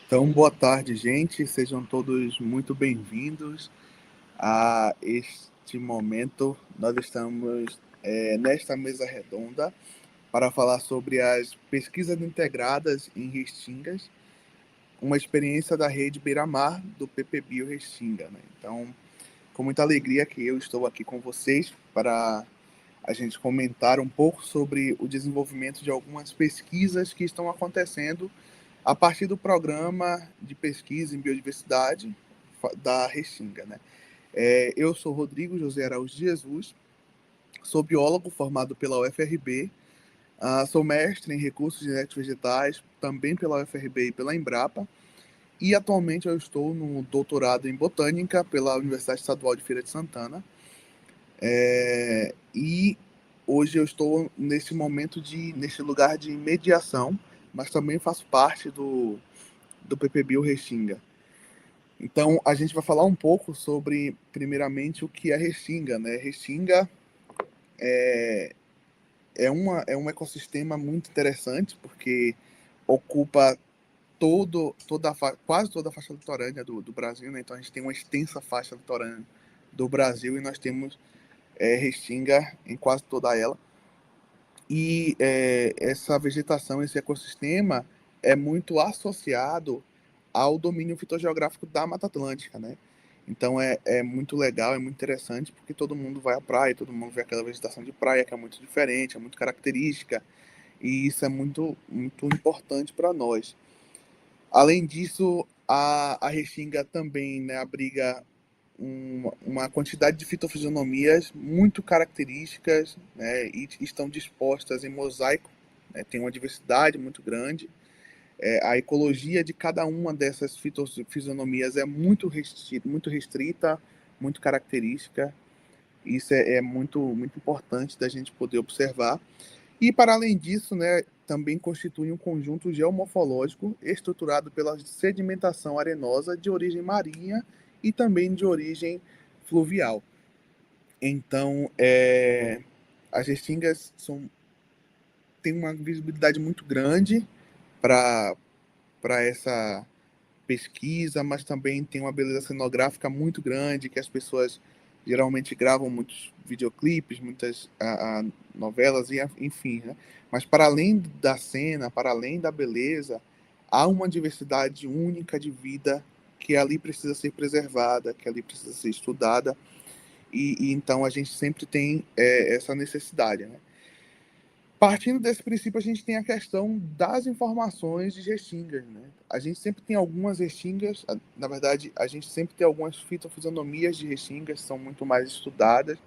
Então, boa tarde, gente. Sejam todos muito bem-vindos a este momento. Nós estamos nesta mesa redonda para falar sobre as pesquisas integradas em Restingas, uma experiência da rede Beira-Mar do PPBio Restinga, né? Então, com muita alegria que eu estou aqui com vocês para a gente comentar um pouco sobre o desenvolvimento de algumas pesquisas que estão acontecendo a partir do programa de pesquisa em biodiversidade da Restinga, né? Eu sou Rodrigo José Araújo de Jesus, sou biólogo formado pela UFRB, sou mestre em recursos genéticos vegetais, também pela UFRB e pela Embrapa, e atualmente eu estou no doutorado em botânica pela Universidade Estadual de Feira de Santana. E hoje eu estou nesse lugar de mediação, mas também faço parte do PPBio Restinga. Então, a gente vai falar um pouco sobre, primeiramente, o que é Restinga, né? Restinga é um ecossistema muito interessante, porque ocupa quase toda a faixa litorânea do Brasil, né? Então, a gente tem uma extensa faixa litorânea do Brasil e nós temos Restinga em quase toda ela. E essa vegetação, esse ecossistema é muito associado ao domínio fitogeográfico da Mata Atlântica, né? Então é muito legal, é muito interessante, porque todo mundo vai à praia, todo mundo vê aquela vegetação de praia que é muito diferente, é muito característica, e isso é muito, muito importante para nós. Além disso, a Restinga também, né, abriga uma quantidade de fitofisionomias muito características, né, e estão dispostas em mosaico, né, tem uma diversidade muito grande. A ecologia de cada uma dessas fitofisionomias é muito restrita, muito característica. Isso é muito, muito importante da gente poder observar. E, para além disso, né, também constitui um conjunto geomorfológico estruturado pela sedimentação arenosa de origem marinha e também de origem fluvial. Então, as restingas têm uma visibilidade muito grande para essa pesquisa, mas também tem uma beleza cenográfica muito grande, que as pessoas geralmente gravam muitos videoclipes, muitas novelas, e enfim, né? Mas para além da cena, para além da beleza, há uma diversidade única de vida que ali precisa ser preservada, que ali precisa ser estudada, e então a gente sempre tem essa necessidade, né? Partindo desse princípio, a gente tem a questão das informações de restingas, né? A gente sempre tem algumas restingas, na verdade, a gente sempre tem algumas fitofisionomias de restingas que são muito mais estudadas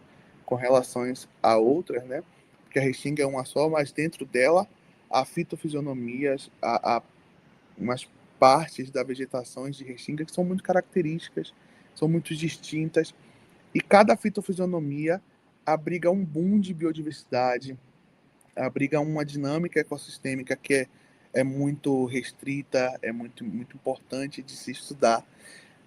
com relações a outras, né? Porque a restinga é uma só, mas dentro dela há fitofisionomias, há umas partes da vegetação de restinga que são muito características, são muito distintas, e cada fitofisionomia abriga um boom de biodiversidade, abriga uma dinâmica ecossistêmica que é muito restrita, é muito, muito importante de se estudar.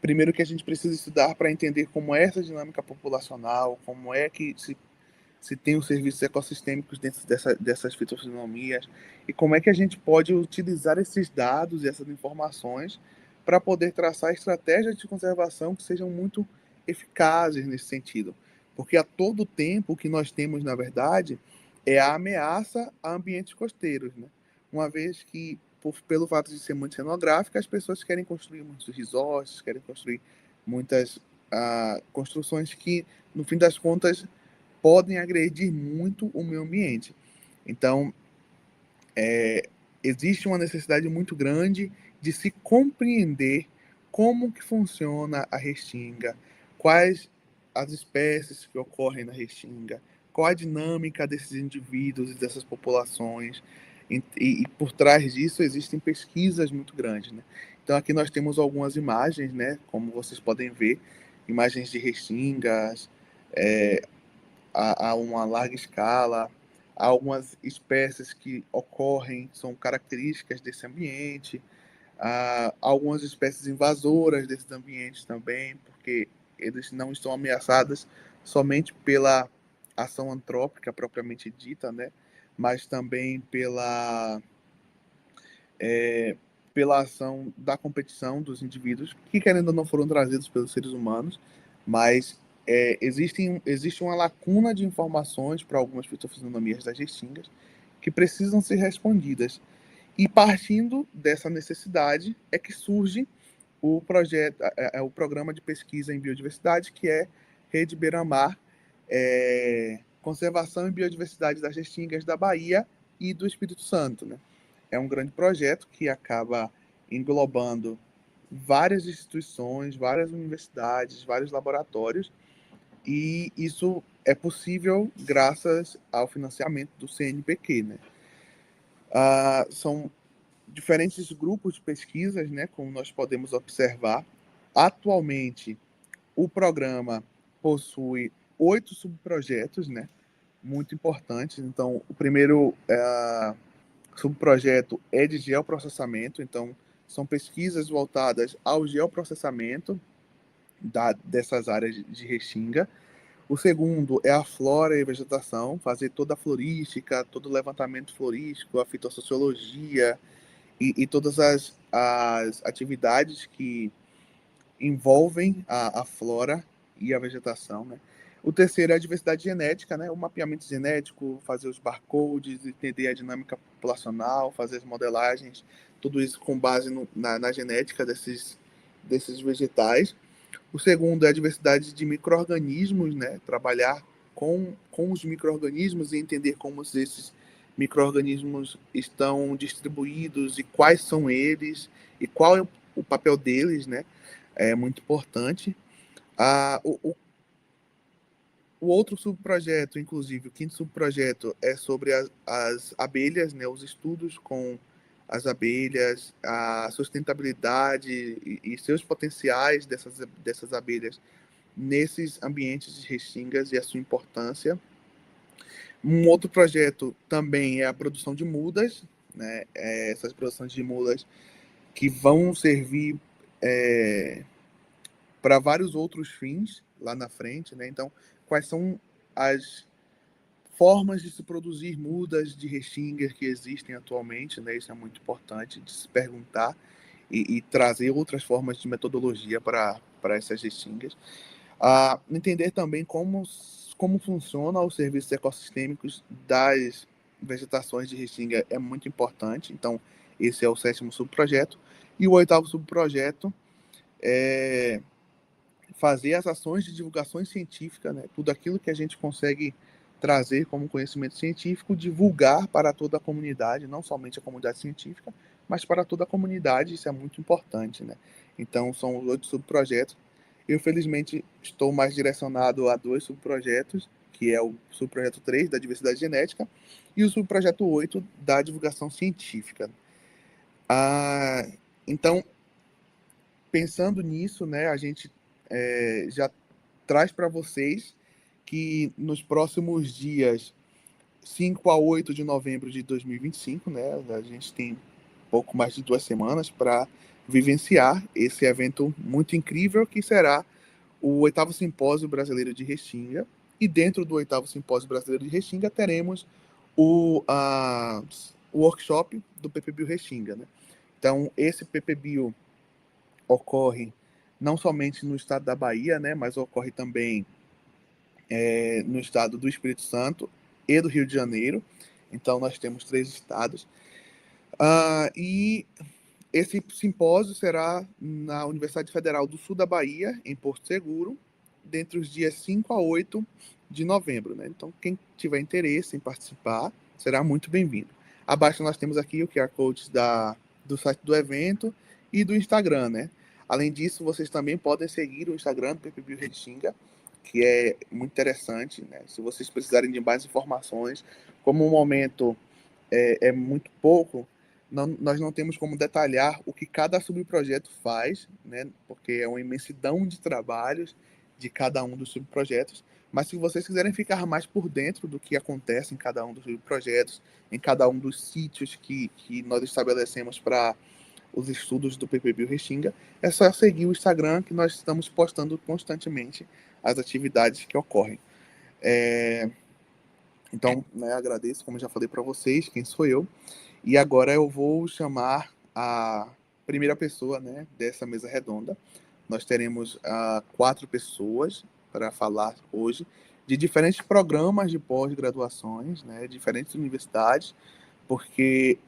Primeiro que a gente precisa estudar para entender como é essa dinâmica populacional, como é que se tem os serviços ecossistêmicos dentro dessas fitofisionomias, e como é que a gente pode utilizar esses dados e essas informações para poder traçar estratégias de conservação que sejam muito eficazes nesse sentido. Porque a todo tempo o que nós temos, na verdade, é a ameaça a ambientes costeiros, né? Uma vez que, pelo fato de ser muito cenográfica, as pessoas querem construir muitos resorts, querem construir muitas construções que, no fim das contas, podem agredir muito o meio ambiente. Então, existe uma necessidade muito grande de se compreender como que funciona a restinga, quais as espécies que ocorrem na restinga, qual a dinâmica desses indivíduos e dessas populações, e por trás disso existem pesquisas muito grandes, né? Então aqui nós temos algumas imagens, né? Como vocês podem ver, imagens de restingas, é, a uma larga escala. Há algumas espécies que ocorrem, são características desse ambiente. Há algumas espécies invasoras desses ambientes também, porque eles não estão ameaçados somente pela ação antrópica propriamente dita, né? Mas também pela ação da competição dos indivíduos, que querendo ou não foram trazidos pelos seres humanos, mas existe uma lacuna de informações para algumas fitofisionomias das restingas que precisam ser respondidas. E partindo dessa necessidade é que surge o projeto, o programa de pesquisa em biodiversidade, que é Rede Beira-Mar, Conservação e Biodiversidade das Restingas da Bahia e do Espírito Santo, né? É um grande projeto que acaba englobando várias instituições, várias universidades, vários laboratórios, e isso é possível graças ao financiamento do CNPq, né? São diferentes grupos de pesquisas, né, como nós podemos observar. Atualmente, o programa possui 8 subprojetos, né, muito importantes. Então, o primeiro subprojeto é de geoprocessamento, então são pesquisas voltadas ao geoprocessamento dessas áreas de restinga. O segundo é a flora e vegetação, fazer toda a florística, todo o levantamento florístico, a fitossociologia e todas as atividades que envolvem a flora e a vegetação, né? O terceiro é a diversidade genética, né? O mapeamento genético, fazer os barcodes, entender a dinâmica populacional, fazer as modelagens, tudo isso com base na genética desses vegetais. O segundo é a diversidade de micro-organismos, né? Trabalhar com os micro-organismos e entender como esses micro-organismos estão distribuídos e quais são eles e qual é o papel deles, né? É muito importante. O outro subprojeto, inclusive, o quinto subprojeto, é sobre as abelhas, né? Os estudos com as abelhas, a sustentabilidade e seus potenciais dessas abelhas nesses ambientes de restingas e a sua importância. Um outro projeto também é a produção de mudas, né? Essas produções de mudas que vão servir para vários outros fins lá na frente, né? Então, quais são as formas de se produzir mudas de restinga que existem atualmente, né? Isso é muito importante de se perguntar e trazer outras formas de metodologia para essas restingas. Entender também como funciona os serviços ecossistêmicos das vegetações de restinga é muito importante. Então, esse é o sétimo subprojeto. E o oitavo subprojeto é fazer as ações de divulgação científica, né? Tudo aquilo que a gente consegue trazer como conhecimento científico, divulgar para toda a comunidade, não somente a comunidade científica, mas para toda a comunidade, isso é muito importante, né? Então, são os 8 subprojetos. Eu, felizmente, estou mais direcionado a 2 subprojetos, que é o subprojeto 3, da diversidade genética, e o subprojeto 8, da divulgação científica. Então, pensando nisso, né, a gente já traz para vocês que nos próximos dias 5 a 8 de novembro de 2025, né, a gente tem pouco mais de 2 semanas para vivenciar esse evento muito incrível que será o 8º Simpósio Brasileiro de Restinga. E dentro do 8º Simpósio Brasileiro de Restinga teremos o workshop do PPBio Restinga, né? Então, esse PPBio ocorre não somente no estado da Bahia, né, mas ocorre também no estado do Espírito Santo e do Rio de Janeiro. Então, nós temos 3 estados. E esse simpósio será na Universidade Federal do Sul da Bahia, em Porto Seguro, dentre os dias 5 a 8 de novembro, né? Então, quem tiver interesse em participar, será muito bem-vindo. Abaixo nós temos aqui o QR Code do site do evento e do Instagram, né? Além disso, vocês também podem seguir o Instagram do PPBio Restinga, que é muito interessante, né? Se vocês precisarem de mais informações, como o momento é muito pouco, nós não temos como detalhar o que cada subprojeto faz, né? Porque é uma imensidão de trabalhos de cada um dos subprojetos. Mas se vocês quiserem ficar mais por dentro do que acontece em cada um dos subprojetos, em cada um dos sítios que nós estabelecemos para os estudos do PPBio Restinga, é só seguir o Instagram, que nós estamos postando constantemente as atividades que ocorrem. Então, né, agradeço, como já falei para vocês, quem sou eu. E agora eu vou chamar a primeira pessoa, né, dessa mesa redonda. Nós teremos 4 pessoas para falar hoje de diferentes programas de pós-graduações, né, diferentes universidades, porque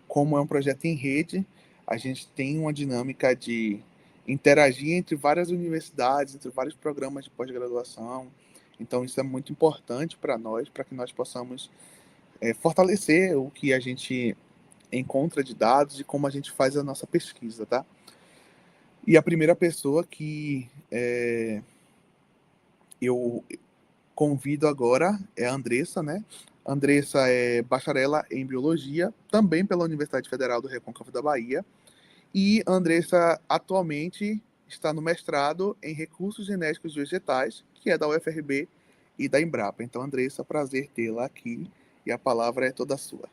como é um projeto em rede, a gente tem uma dinâmica de interagir entre várias universidades, entre vários programas de pós-graduação. Então, isso é muito importante para nós, para que nós possamos fortalecer o que a gente encontra de dados e como a gente faz a nossa pesquisa, tá? E a primeira pessoa que eu convido agora é a Andressa, né? Andressa é bacharela em biologia, também pela Universidade Federal do Recôncavo da Bahia. E Andressa atualmente está no mestrado em recursos genéticos vegetais, que é da UFRB e da Embrapa. Então, Andressa, prazer tê-la aqui e a palavra é toda sua.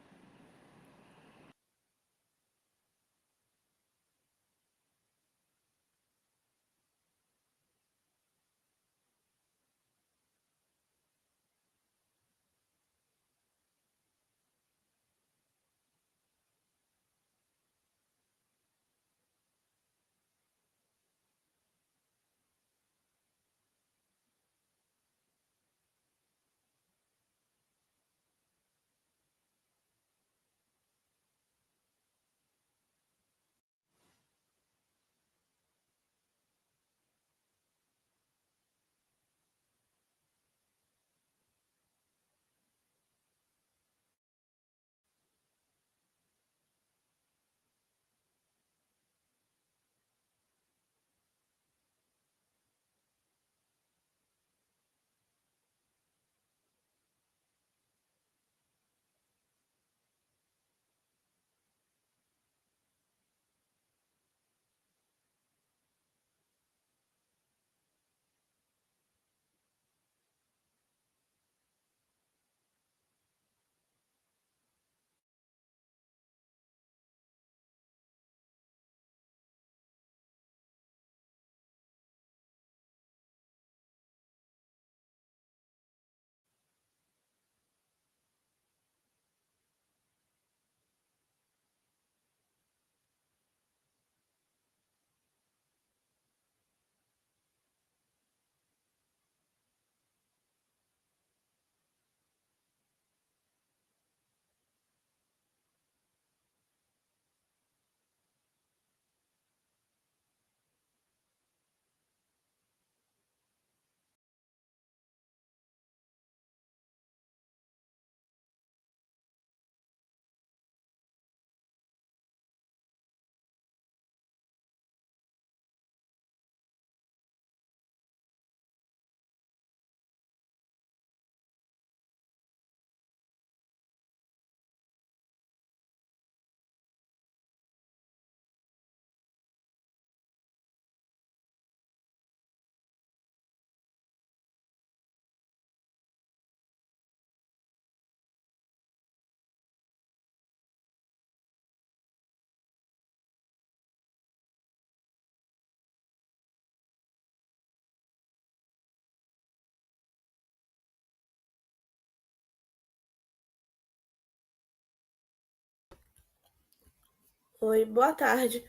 Oi, boa tarde.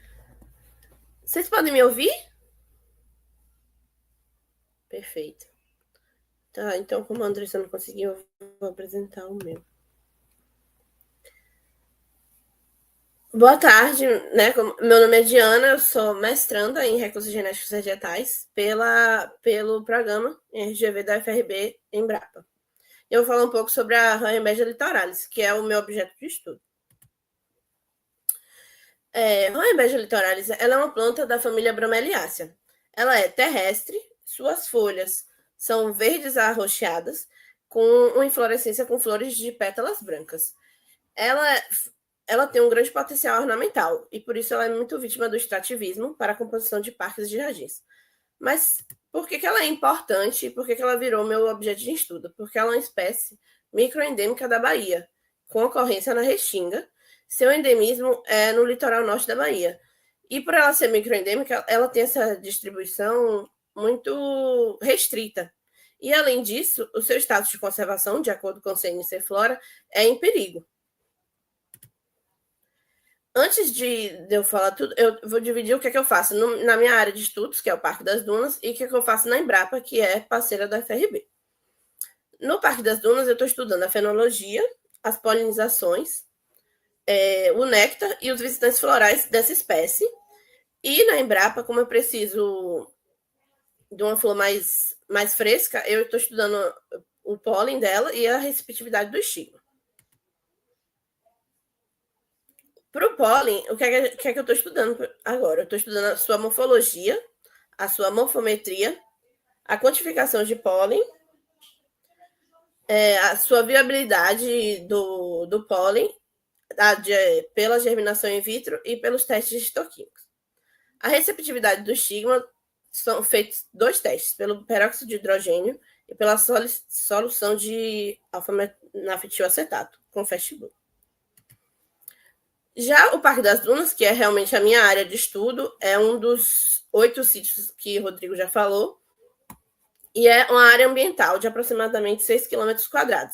Vocês podem me ouvir? Perfeito. Tá, então, como a Andressa não conseguiu, eu vou apresentar o meu. Boa tarde, né? Meu nome é Diana, eu sou mestranda em recursos genéticos vegetais pelo programa em RGV da UFRB Embrapa. Eu vou falar um pouco sobre a Ranhamedia litoralis, que é o meu objeto de estudo. Ranhamedia litoralis ela é uma planta da família Bromeliácea. Ela é terrestre, suas folhas são verdes arroxeadas, com uma inflorescência com flores de pétalas brancas. Ela, ela tem um grande potencial ornamental e por isso ela é muito vítima do extrativismo para a composição de parques de jardins. Mas por que ela é importante e por que ela virou meu objeto de estudo? Porque ela é uma espécie microendêmica da Bahia, com ocorrência na Restinga. Seu endemismo é no litoral norte da Bahia. E por ela ser microendêmica, ela tem essa distribuição muito restrita. E, além disso, o seu status de conservação, de acordo com o CNC Flora, é em perigo. Antes de eu falar tudo, eu vou dividir o que é que eu faço na minha área de estudos, que é o Parque das Dunas, e o que é que eu faço na Embrapa, que é parceira da FRB. No Parque das Dunas, eu estou estudando a fenologia, as polinizações, o néctar e os visitantes florais dessa espécie. E na Embrapa, como eu preciso de uma flor mais fresca, eu estou estudando o pólen dela e a receptividade do estigma. Para o pólen, o que é que eu estou estudando agora? Eu estou estudando a sua morfologia, a sua morfometria, a quantificação de pólen, a sua viabilidade do pólen pela germinação in vitro e pelos testes histoquímicos. A receptividade do estigma são feitos 2 testes, pelo peróxido de hidrogênio e pela solução de alfa-nafetilacetato, com Fast Blue. Já o Parque das Dunas, que é realmente a minha área de estudo, é um dos 8 sítios que o Rodrigo já falou, e é uma área ambiental de aproximadamente 6 km²,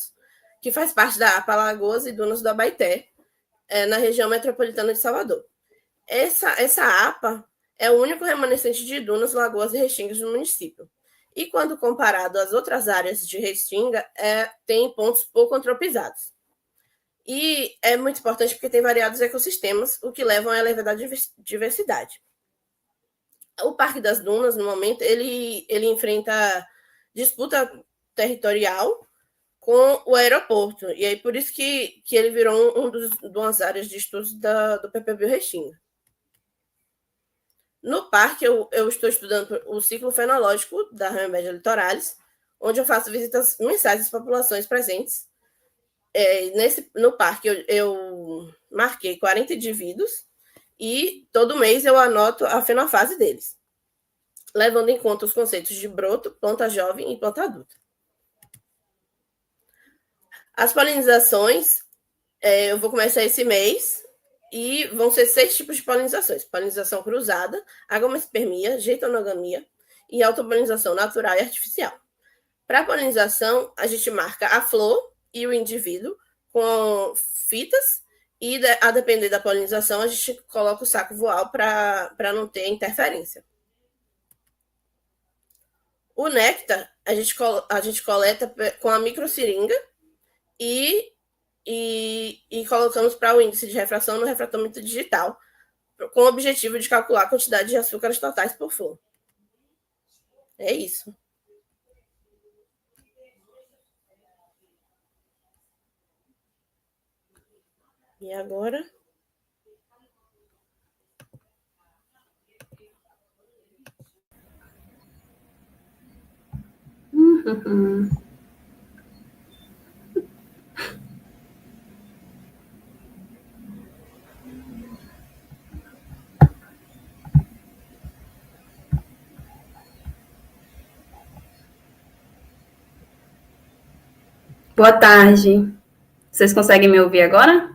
que faz parte da APA Lagoas e Dunas do Abaeté, na região metropolitana de Salvador. Essa APA é o único remanescente de dunas, lagoas e restingas do município. E quando comparado às outras áreas de restinga, tem pontos pouco antropizados. E é muito importante porque tem variados ecossistemas, o que leva a elevar a diversidade. O Parque das Dunas, no momento, ele enfrenta disputa territorial com o aeroporto. E aí, por isso que ele virou das áreas de estudos do PPB Restinga. No parque, eu estou estudando o ciclo fenológico da Rainbow litoralis, onde eu faço visitas mensais às populações presentes. No parque, eu marquei 40 indivíduos e todo mês eu anoto a fenofase deles, levando em conta os conceitos de broto, planta jovem e planta adulta. As polinizações, eu vou começar esse mês e vão ser 6 tipos de polinizações. Polinização cruzada, agomospermia, geitonogamia e autopolinização natural e artificial. Para a polinização, a gente marca a flor e o indivíduo com fitas e, a depender da polinização, a gente coloca o saco voal para não ter interferência. O néctar, a gente coleta com a microseringa e colocamos para o índice de refração no refratômetro digital, com o objetivo de calcular a quantidade de açúcares totais por flor. É isso. E agora? Boa tarde. Vocês conseguem me ouvir agora?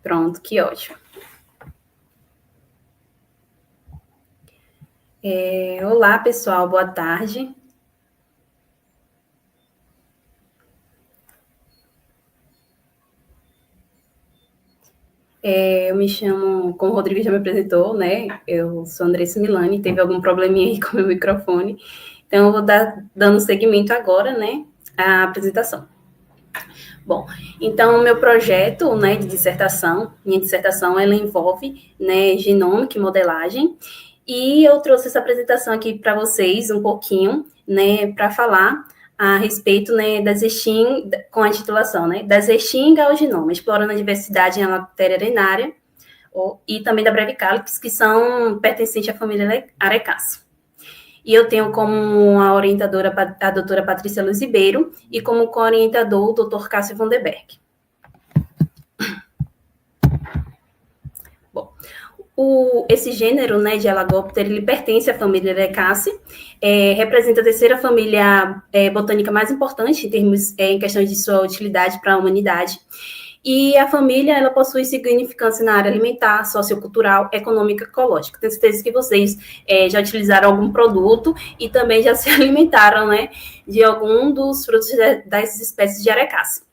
Pronto, que ótimo. Olá, pessoal, boa tarde. Eu me chamo, como o Rodrigo já me apresentou, né? Eu sou Andressa Milani, teve algum probleminha aí com o meu microfone, então eu vou dando seguimento agora, né, à apresentação. Bom, então, meu projeto, né, de dissertação, minha dissertação, ela envolve, né, genômica e modelagem, e eu trouxe essa apresentação aqui para vocês um pouquinho, né, para falar a respeito, né, das restingas, com a titulação, né, das restingas ao genoma, explorando a diversidade em matéria arenária, e também da Brevicálix, que são pertencentes à família Arecácea. E eu tenho como a orientadora a doutora Patrícia Luz Ribeiro e como co-orientador o doutor Cássio Vanderberg. Bom, esse gênero, né, de Elagoptera, ele pertence à família Arecácea, representa a terceira família botânica mais importante em questões de sua utilidade para a humanidade. E a família, ela possui significância na área alimentar, sociocultural, econômica e ecológica. Tenho certeza que vocês já utilizaram algum produto e também já se alimentaram, né, de algum dos frutos das espécies de Arecácea.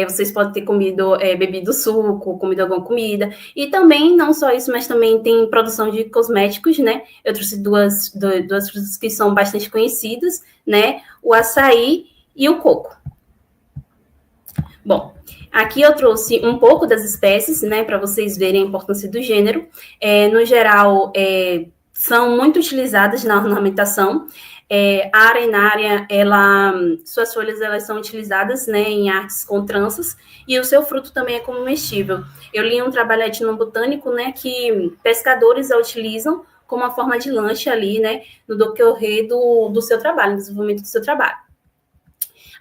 Vocês podem ter comido, bebido suco, comido alguma comida. E também, não só isso, mas também tem produção de cosméticos, né? Eu trouxe duas frutas que são bastante conhecidas, né? O açaí e o coco. Bom, aqui eu trouxe um pouco das espécies, né? Para vocês verem a importância do gênero. No geral, são muito utilizadas na ornamentação. A arenária, suas folhas elas são utilizadas, né, em artes com tranças, e o seu fruto também é comestível. Eu li um trabalho etnobotânico, né, que pescadores a utilizam como uma forma de lanche ali, né, no decorrer do seu trabalho, no desenvolvimento do seu trabalho.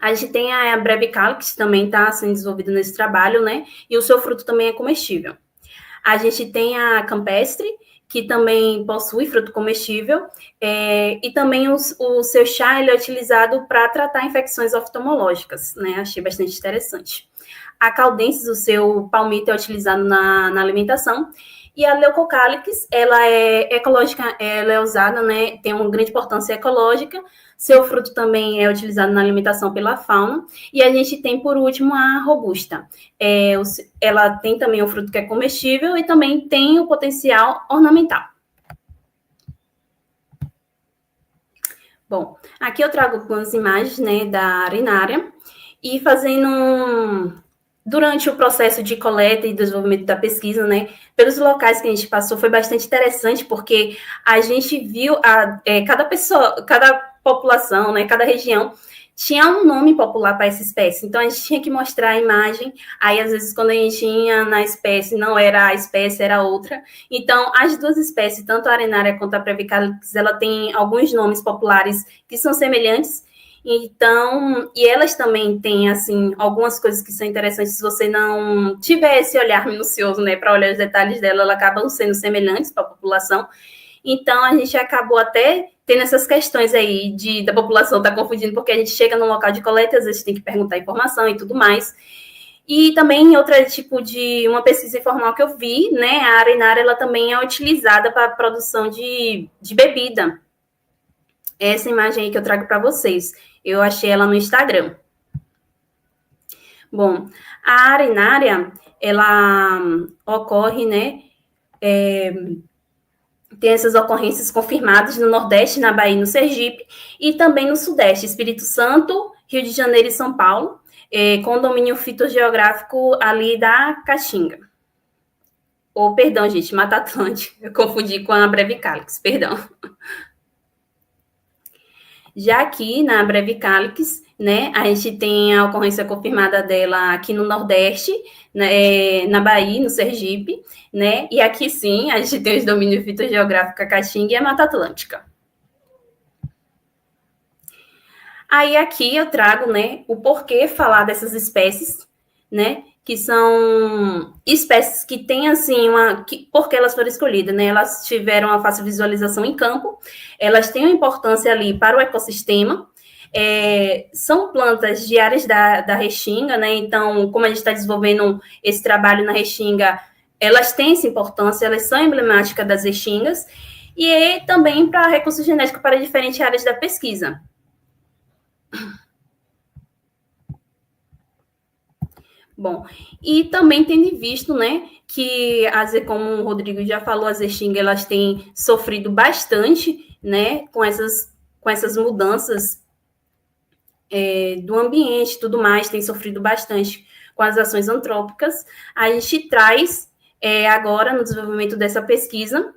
A gente tem a Brevicalix, que também está sendo desenvolvida nesse trabalho, né, e o seu fruto também é comestível. A gente tem a campestre, que também possui fruto comestível, e também o seu chá ele é utilizado para tratar infecções oftalmológicas, né? Achei bastante interessante. A caudensis, o seu palmito é utilizado na alimentação, e a Leucocalix, ela é ecológica, ela é usada, né? Tem uma grande importância ecológica. Seu fruto também é utilizado na alimentação pela fauna. E a gente tem, por último, a robusta. Ela tem também um fruto que é comestível e também tem o potencial ornamental. Bom, aqui eu trago algumas imagens, né, da arenária e fazendo durante o processo de coleta e desenvolvimento da pesquisa, né, pelos locais que a gente passou, foi bastante interessante, porque a gente viu cada pessoa, cada população, né, cada região tinha um nome popular para essa espécie. Então, a gente tinha que mostrar a imagem. Aí, às vezes, quando a gente ia na espécie, não era a espécie, era outra. Então, as duas espécies, tanto a arenária quanto a Brevicalix, ela tem alguns nomes populares que são semelhantes. Então, e elas também têm, assim, algumas coisas que são interessantes. Se você não tiver esse olhar minucioso, né, para olhar os detalhes dela, elas acabam sendo semelhantes para a população. Então, a gente acabou até tendo essas questões aí da população estar confundindo, porque a gente chega num local de coleta, às vezes tem que perguntar informação e tudo mais. E também, outro tipo de uma pesquisa informal que eu vi, né, a arenária, ela também é utilizada para a produção de bebida. Essa imagem aí que eu trago para vocês, eu achei ela no Instagram. Bom, a arenária, ela ocorre, né, tem essas ocorrências confirmadas no Nordeste, na Bahia e no Sergipe, e também no Sudeste, Espírito Santo, Rio de Janeiro e São Paulo, com o domínio fitogeográfico ali da Caatinga. Perdão, gente, Mata Atlântica, eu confundi com a Brevicalix, perdão. Já aqui na Brevicalix, né, a gente tem a ocorrência confirmada dela aqui no Nordeste, né, na Bahia, no Sergipe, né, e aqui sim a gente tem os domínios fitogeográficos, a Caatinga e a Mata Atlântica. Aí aqui eu trago, né, o porquê falar dessas espécies, né, que são espécies que têm, assim, porque elas foram escolhidas, né? Elas tiveram uma fácil visualização em campo, elas têm uma importância ali para o ecossistema, são plantas de áreas da Restinga, né? Então, como a gente está desenvolvendo esse trabalho na Restinga, elas têm essa importância, elas são emblemáticas das Restingas, e também para recurso genético para diferentes áreas da pesquisa. Bom, e também tendo visto, né, que, como o Rodrigo já falou, as Restinga, elas têm sofrido bastante, né, com essas mudanças do ambiente e tudo mais, tem sofrido bastante com as ações antrópicas. A gente traz, agora, no desenvolvimento dessa pesquisa,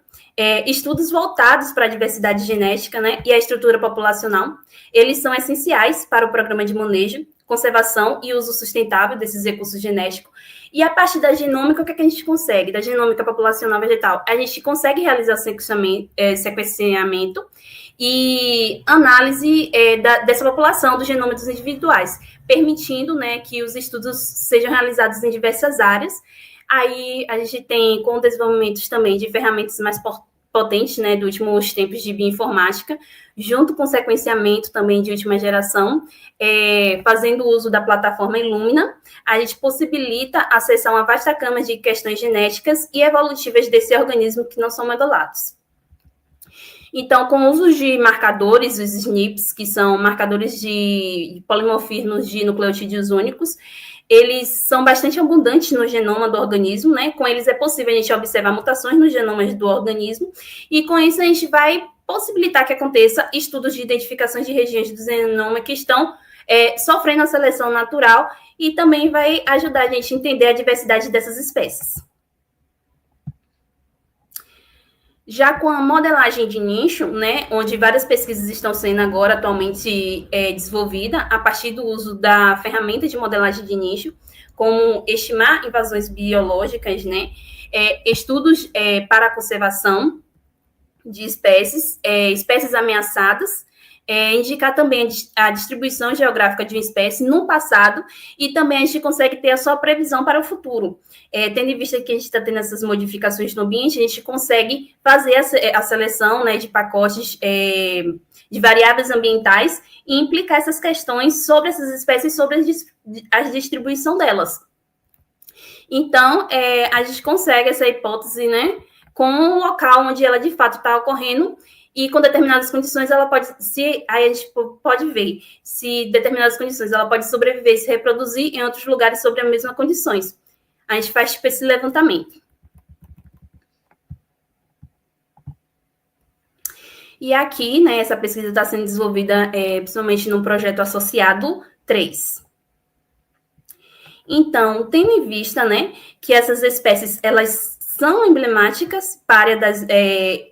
estudos voltados para a diversidade genética, né, e a estrutura populacional. Eles são essenciais para o programa de manejo, conservação e uso sustentável desses recursos genéticos. E a partir da genômica, o que a gente consegue? Da genômica populacional vegetal, a gente consegue realizar sequenciamento e análise dessa população, do genoma dos individuais, permitindo, né, que os estudos sejam realizados em diversas áreas. Aí a gente tem, com desenvolvimentos também de ferramentas mais potentes, né, dos últimos tempos de bioinformática, junto com sequenciamento também de última geração, fazendo uso da plataforma Illumina, a gente possibilita acessar uma vasta gama de questões genéticas e evolutivas desse organismo que não são modelados. Então, com o uso de marcadores, os SNPs, que são marcadores de polimorfismos de nucleotídeos únicos, eles são bastante abundantes no genoma do organismo, né? Com eles é possível a gente observar mutações nos genomas do organismo, e com isso a gente vai possibilitar que aconteça estudos de identificações de regiões do genoma que estão sofrendo a seleção natural, e também vai ajudar a gente a entender a diversidade dessas espécies. Já com a modelagem de nicho, né, onde várias pesquisas estão sendo agora atualmente desenvolvidas a partir do uso da ferramenta de modelagem de nicho, como estimar invasões biológicas, né, estudos para a conservação de espécies, espécies ameaçadas, indicar também a distribuição geográfica de uma espécie no passado, e também a gente consegue ter a sua previsão para o futuro. Tendo em vista que a gente está tendo essas modificações no ambiente, a gente consegue fazer a seleção, né, de pacotes de variáveis ambientais e implicar essas questões sobre essas espécies, sobre a distribuição delas. Então, a gente consegue essa hipótese, né, com o local onde ela de fato está ocorrendo, e com determinadas condições ela pode, aí a gente pode ver se determinadas condições ela pode sobreviver e se reproduzir em outros lugares sobre as mesmas condições. A gente faz tipo esse levantamento. E aqui, né, essa pesquisa está sendo desenvolvida principalmente no projeto associado 3. Então, tendo em vista, né, que essas espécies, elas são emblemáticas para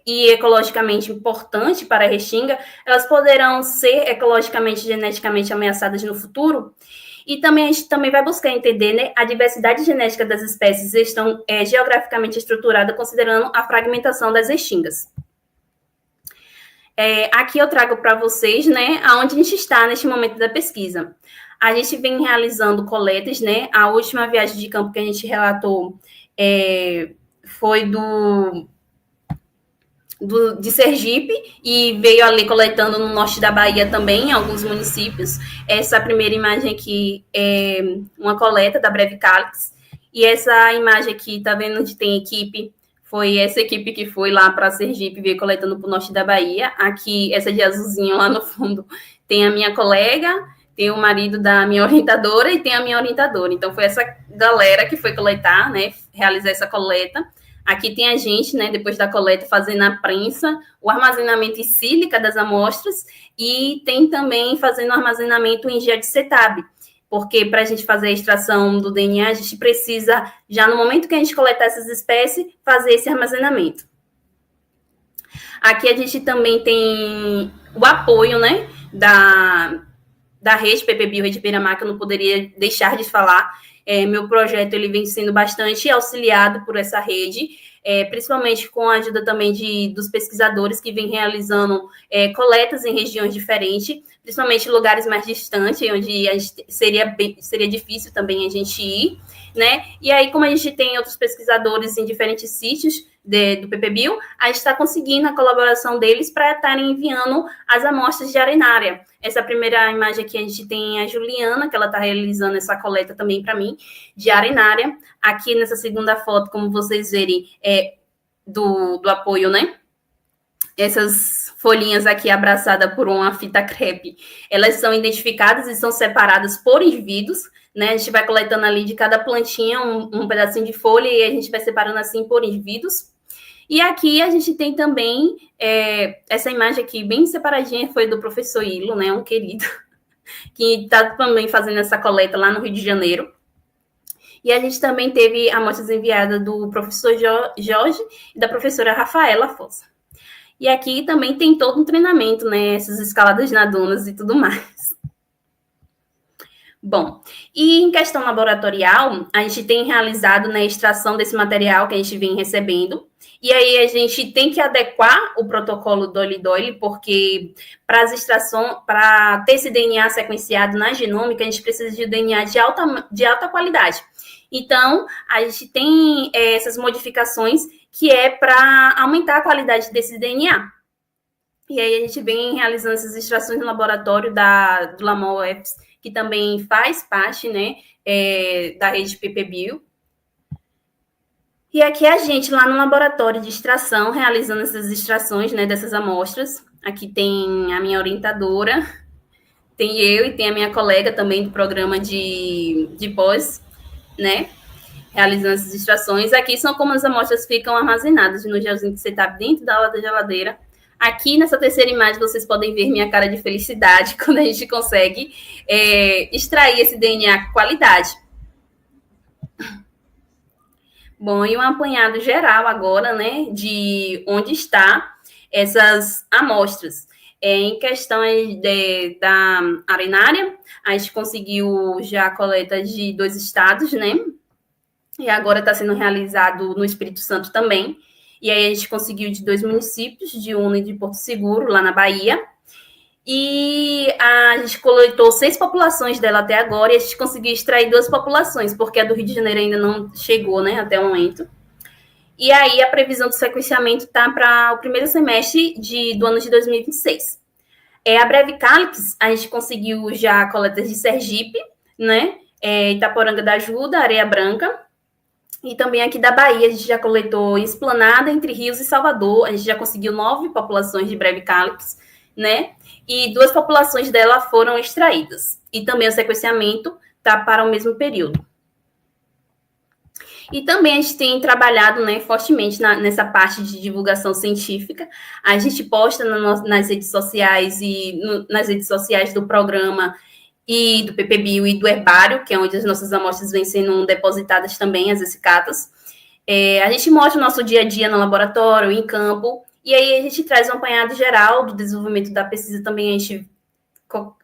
e ecologicamente importantes para a Restinga, elas poderão ser ecologicamente e geneticamente ameaçadas no futuro. E também a gente também vai buscar entender, né, a diversidade genética das espécies estão geograficamente estruturada considerando a fragmentação das Restingas. Aqui eu trago para vocês, né, aonde a gente está neste momento da pesquisa. A gente vem realizando coletas, né? A última viagem de campo que a gente relatou foi de Sergipe, e veio ali coletando no norte da Bahia também, em alguns municípios. Essa primeira imagem aqui é uma coleta da Breve Cálice, e essa imagem aqui, tá vendo onde tem equipe? Foi essa equipe que foi lá para Sergipe, veio coletando para o norte da Bahia. Aqui, essa de azulzinho lá no fundo, tem a minha colega, tem o marido da minha orientadora e tem a minha orientadora. Então, foi essa galera que foi coletar, né, realizar essa coleta. Aqui tem a gente, né, depois da coleta, fazendo a prensa, o armazenamento em sílica das amostras, e tem também fazendo o armazenamento em geodesetab, porque para a gente fazer a extração do DNA, a gente precisa, já no momento que a gente coletar essas espécies, fazer esse armazenamento. Aqui a gente também tem o apoio, né, da rede PPBio, Rede Beira-Mar, que eu não poderia deixar de falar. Meu projeto ele vem sendo bastante auxiliado por essa rede, principalmente com a ajuda também dos pesquisadores que vêm realizando coletas em regiões diferentes, principalmente em lugares mais distantes, onde seria difícil também a gente ir, né? E aí, como a gente tem outros pesquisadores em diferentes sítios do PPBio, a gente está conseguindo a colaboração deles para estarem enviando as amostras de arenária. Essa primeira imagem aqui, a gente tem a Juliana, que ela está realizando essa coleta também para mim, de arenária. Aqui nessa segunda foto, como vocês verem, do apoio, né? Essas folhinhas aqui abraçadas por uma fita crepe, elas são identificadas e são separadas por indivíduos, né? A gente vai coletando ali de cada plantinha um pedacinho de folha, e a gente vai separando assim por indivíduos. E aqui a gente tem também essa imagem aqui bem separadinha, foi do professor Ilo, né, um querido, que está também fazendo essa coleta lá no Rio de Janeiro. E a gente também teve amostras enviadas do professor Jorge e da professora Rafaela Fossa. E aqui também tem todo um treinamento, né, essas escaladas na dunas e tudo mais. Bom, e em questão laboratorial, a gente tem realizado, né, a extração desse material que a gente vem recebendo, e aí a gente tem que adequar o protocolo Doyle-Doyle, porque para as extrações, para ter esse DNA sequenciado na genômica, a gente precisa de DNA de alta qualidade. Então, a gente tem essas modificações que é para aumentar a qualidade desse DNA. E aí a gente vem realizando essas extrações no laboratório do Lamol UFS, que também faz parte, né, da rede PPBio. E aqui a gente, lá no laboratório de extração, realizando essas extrações, né, dessas amostras. Aqui tem a minha orientadora, Tem eu e tem a minha colega também do programa de pós, né? Realizando essas extrações. Aqui são como as amostras ficam armazenadas no gelzinho que você está dentro da aula da geladeira. Aqui nessa terceira imagem vocês podem ver minha cara de felicidade quando a gente consegue extrair esse DNA com qualidade. Bom, e um apanhado geral agora, né, de onde está essas amostras. Em questão da arenária, a gente conseguiu já a coleta de 2 estados, né, e agora está sendo realizado no Espírito Santo também. E aí a gente conseguiu de 2 municípios, de Una e de Porto Seguro, lá na Bahia. E a gente coletou 6 populações dela até agora e a gente conseguiu extrair 2 populações, porque a do Rio de Janeiro ainda não chegou, né, até o momento. E aí a previsão do sequenciamento está para o primeiro semestre do ano de 2026. A Brevicalix, a gente conseguiu já coletas de Sergipe, né, Itaporanga da Ajuda, Areia Branca, e também aqui da Bahia, a gente já coletou Esplanada, Entre Rios e Salvador. A gente já conseguiu 9 populações de Brevicalix, né? E 2 populações dela foram extraídas. E também o sequenciamento está para o mesmo período. E também a gente tem trabalhado, né, fortemente nessa parte de divulgação científica. A gente posta nas redes sociais nas redes sociais do programa e do PPBio e do herbário, que é onde as nossas amostras vêm sendo depositadas também, as essicatas. A gente mostra o nosso dia a dia no laboratório, em campo, e aí a gente traz um apanhado geral do desenvolvimento da pesquisa também. A gente,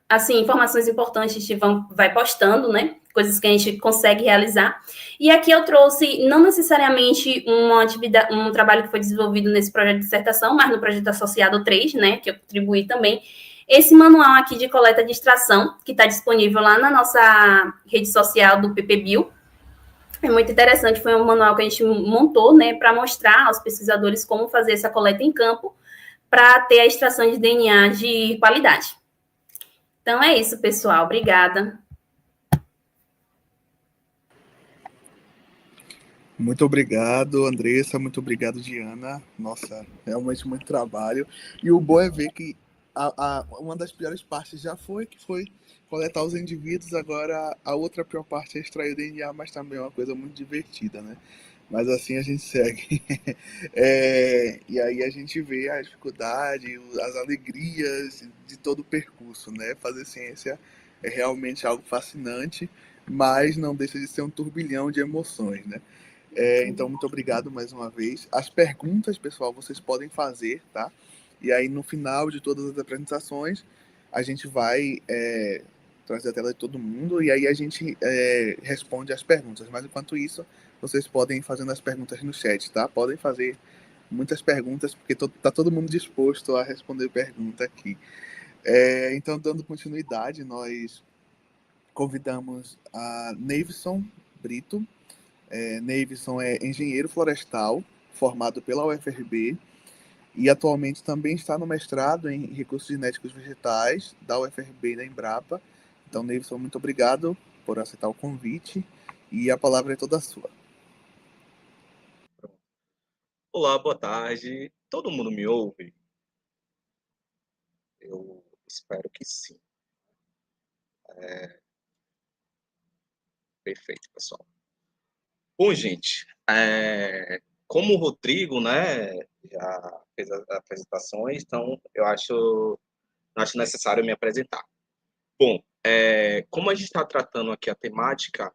assim, informações importantes a gente vai postando, né? Coisas que a gente consegue realizar. E aqui eu trouxe, não necessariamente um trabalho que foi desenvolvido nesse projeto de dissertação, mas no projeto associado 3, né? Que eu contribuí também. Esse manual aqui de coleta de extração, que está disponível lá na nossa rede social do PPBio. É muito interessante, foi um manual que a gente montou, né, para mostrar aos pesquisadores como fazer essa coleta em campo para ter a extração de DNA de qualidade. Então é isso, pessoal. Obrigada. Muito obrigado, Andressa. Muito obrigado, Diana. Nossa, realmente muito trabalho. E o bom é ver que uma das piores partes já foi, que foi coletar os indivíduos. Agora, a outra pior parte é extrair o DNA, mas também é uma coisa muito divertida, né? Mas assim a gente segue. E aí a gente vê a dificuldade, as alegrias de todo o percurso, né? Fazer ciência é realmente algo fascinante, mas não deixa de ser um turbilhão de emoções, né? Então, muito obrigado mais uma vez. As perguntas, pessoal, vocês podem fazer, tá? E aí, no final de todas as apresentações, a gente vai trazer a tela de todo mundo e aí a gente responde as perguntas. Mas, enquanto isso, vocês podem ir fazendo as perguntas no chat, tá? Podem fazer muitas perguntas, porque tá todo mundo disposto a responder pergunta aqui. Então, dando continuidade, nós convidamos a Neivson Brito. Neivson é engenheiro florestal, formado pela UFRB, e atualmente também está no mestrado em recursos genéticos vegetais da UFRB e da Embrapa. Então, Neivson, muito obrigado por aceitar o convite, e a palavra é toda sua. Olá, boa tarde. Todo mundo me ouve? Eu espero que sim. Perfeito, pessoal. Bom, gente, como o Rodrigo, né, já fez as apresentações, então eu acho necessário me apresentar. Bom, como a gente está tratando aqui a temática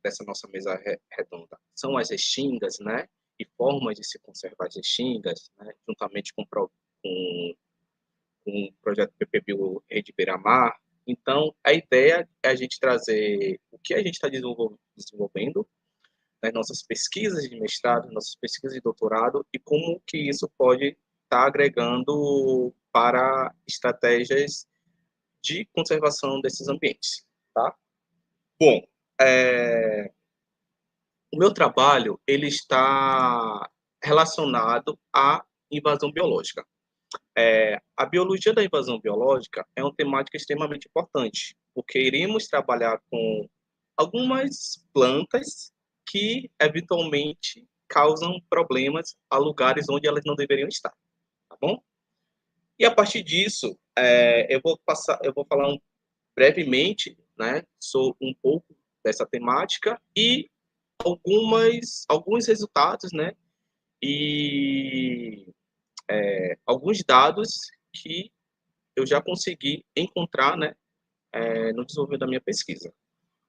dessa nossa mesa redonda, são as restingas, né, e formas de se conservar as restingas, né, juntamente com o projeto PPBio Rede Beira-Mar. Então, a ideia é a gente trazer o que a gente está desenvolvendo nas nossas pesquisas de mestrado, nossas pesquisas de doutorado, e como que isso pode estar agregando para estratégias de conservação desses ambientes, tá? Bom, o meu trabalho ele está relacionado à invasão biológica. A biologia da invasão biológica é uma temática extremamente importante, porque iremos trabalhar com algumas plantas que, eventualmente, causam problemas a lugares onde elas não deveriam estar, tá bom? E, a partir disso, eu vou falar brevemente, né, sobre um pouco dessa temática e alguns resultados, né, e alguns dados que eu já consegui encontrar, né, no desenvolvimento da minha pesquisa.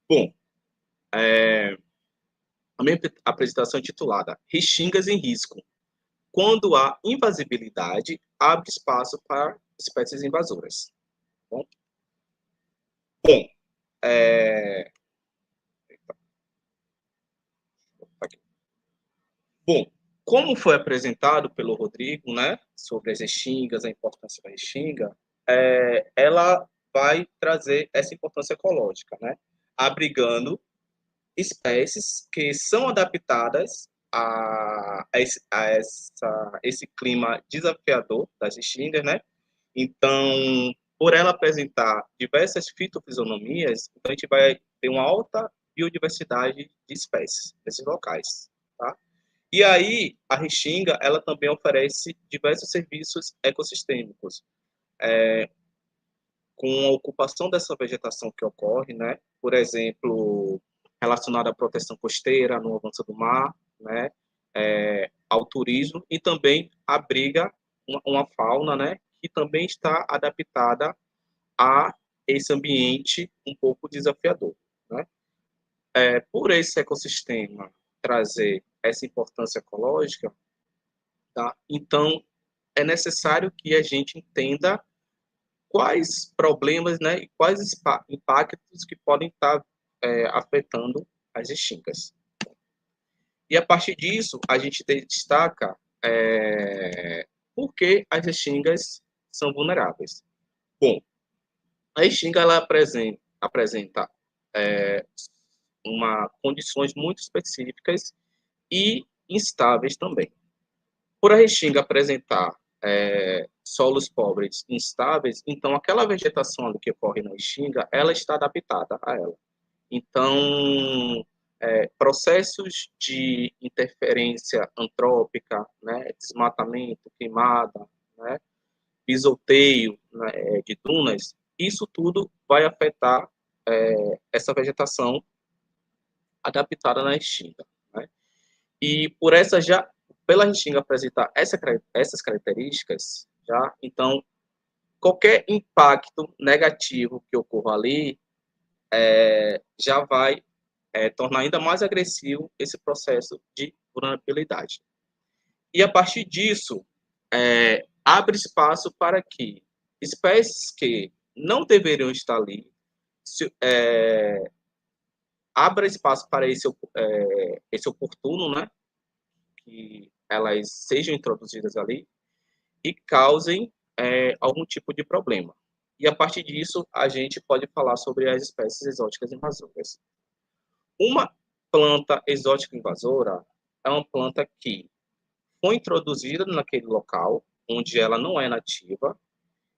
Bom, a minha apresentação é titulada Restingas em Risco. Quando há invasibilidade, abre espaço para espécies invasoras. Bom, é... Bom, como foi apresentado pelo Rodrigo, né, sobre as restingas, a importância da restinga, ela vai trazer essa importância ecológica, né, abrigando espécies que são adaptadas a esse clima desafiador das restingas, né? Então, por ela apresentar diversas fitofisionomias, então a gente vai ter uma alta biodiversidade de espécies nesses locais, tá? E aí, a restinga, ela também oferece diversos serviços ecossistêmicos, com a ocupação dessa vegetação que ocorre, né? Por exemplo, relacionada à proteção costeira, no avanço do mar, né? Ao turismo, e também abriga uma fauna, né? Que também está adaptada a esse ambiente um pouco desafiador, né? Por esse ecossistema trazer essa importância ecológica, tá? Então, é necessário que a gente entenda quais problemas, né, e quais impactos que podem estar afetando as restingas. E a partir disso, a gente destaca por que as restingas são vulneráveis. Bom, a restinga ela apresenta condições muito específicas e instáveis também. Por a restinga apresentar solos pobres instáveis, então aquela vegetação que ocorre na restinga, ela está adaptada a ela. Então, processos de interferência antrópica, né, desmatamento, queimada, né, pisoteio, né, de dunas, isso tudo vai afetar essa vegetação adaptada na restinga, né? E pela restinga apresentar essas características, já, então, qualquer impacto negativo que ocorra ali já vai tornar ainda mais agressivo esse processo de vulnerabilidade. E, a partir disso, abre espaço para que espécies que não deveriam estar ali, abra espaço para esse oportuno, né, que elas sejam introduzidas ali e causem algum tipo de problema. E, a partir disso, a gente pode falar sobre as espécies exóticas invasoras. Uma planta exótica invasora é uma planta que foi introduzida naquele local, onde ela não é nativa,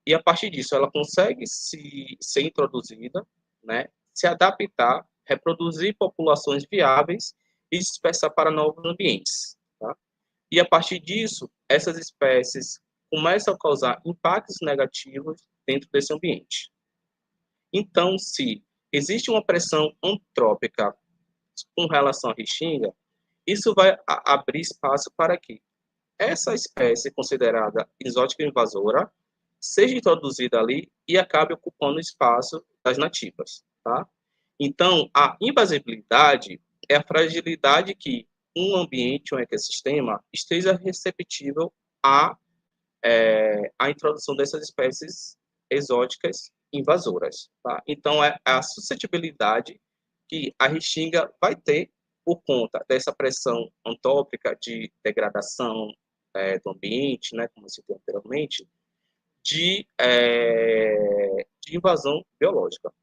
e, a partir disso, ela consegue ser introduzida, né, se adaptar, reproduzir populações viáveis e se dispersar para novos ambientes. Tá? E, a partir disso, essas espécies começam a causar impactos negativos dentro desse ambiente. Então, se existe uma pressão antrópica com relação à restinga, isso vai abrir espaço para que essa espécie considerada exótica invasora seja introduzida ali e acabe ocupando o espaço das nativas, tá? Então, a invasibilidade é a fragilidade que um ambiente, um ecossistema, esteja receptível à introdução dessas espécies exóticas invasoras, tá? Então, é a suscetibilidade que a restinga vai ter por conta dessa pressão antrópica de degradação do ambiente, né, como eu citei anteriormente, de invasão biológica.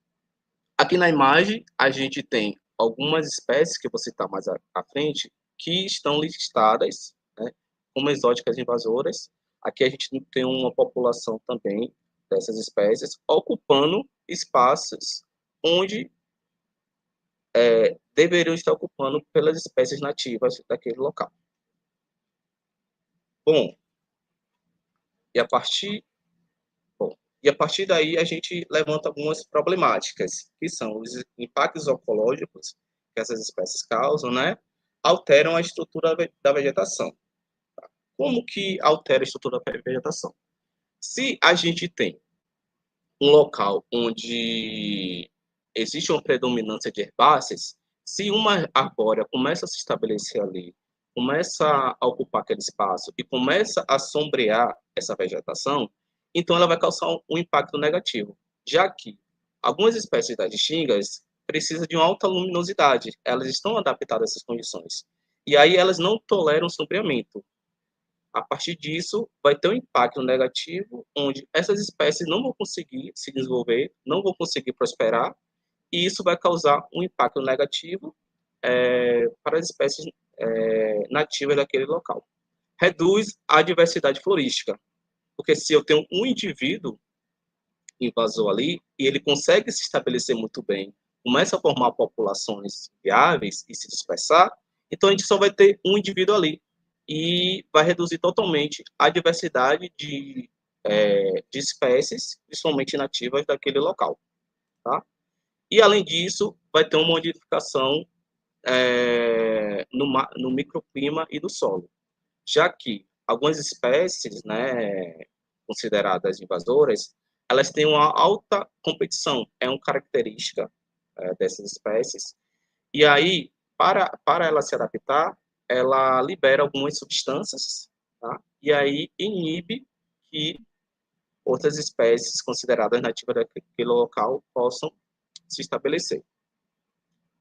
Aqui na imagem, a gente tem algumas espécies, que eu vou citar mais à frente, que estão listadas, né, como exóticas invasoras. Aqui a gente tem uma população também dessas espécies ocupando espaços onde deveriam estar ocupando pelas espécies nativas daquele local. Bom, E a partir daí a gente levanta algumas problemáticas, que são os impactos ecológicos que essas espécies causam, né? Alteram a estrutura da vegetação. Como que altera a estrutura da vegetação? Se a gente tem um local onde existe uma predominância de herbáceas, se uma arbórea começa a se estabelecer ali, começa a ocupar aquele espaço e começa a sombrear essa vegetação, então ela vai causar um impacto negativo, já que algumas espécies das restingas precisam de uma alta luminosidade, elas estão adaptadas a essas condições. E aí elas não toleram sombreamento. A partir disso, vai ter um impacto negativo, onde essas espécies não vão conseguir se desenvolver, não vão conseguir prosperar, e isso vai causar um impacto negativo para as espécies nativas daquele local. Reduz a diversidade florística, porque se eu tenho um indivíduo invasor ali, e ele consegue se estabelecer muito bem, começa a formar populações viáveis e se dispersar, então a gente só vai ter um indivíduo ali, e vai reduzir totalmente a diversidade de espécies, principalmente nativas daquele local. Tá? E, além disso, vai ter uma modificação no microclima e do solo, já que algumas espécies, né, consideradas invasoras, elas têm uma alta competição, é uma característica dessas espécies, e aí, para ela se adaptar, ela libera algumas substâncias, tá? E aí inibe que outras espécies consideradas nativas daquele local possam se estabelecer.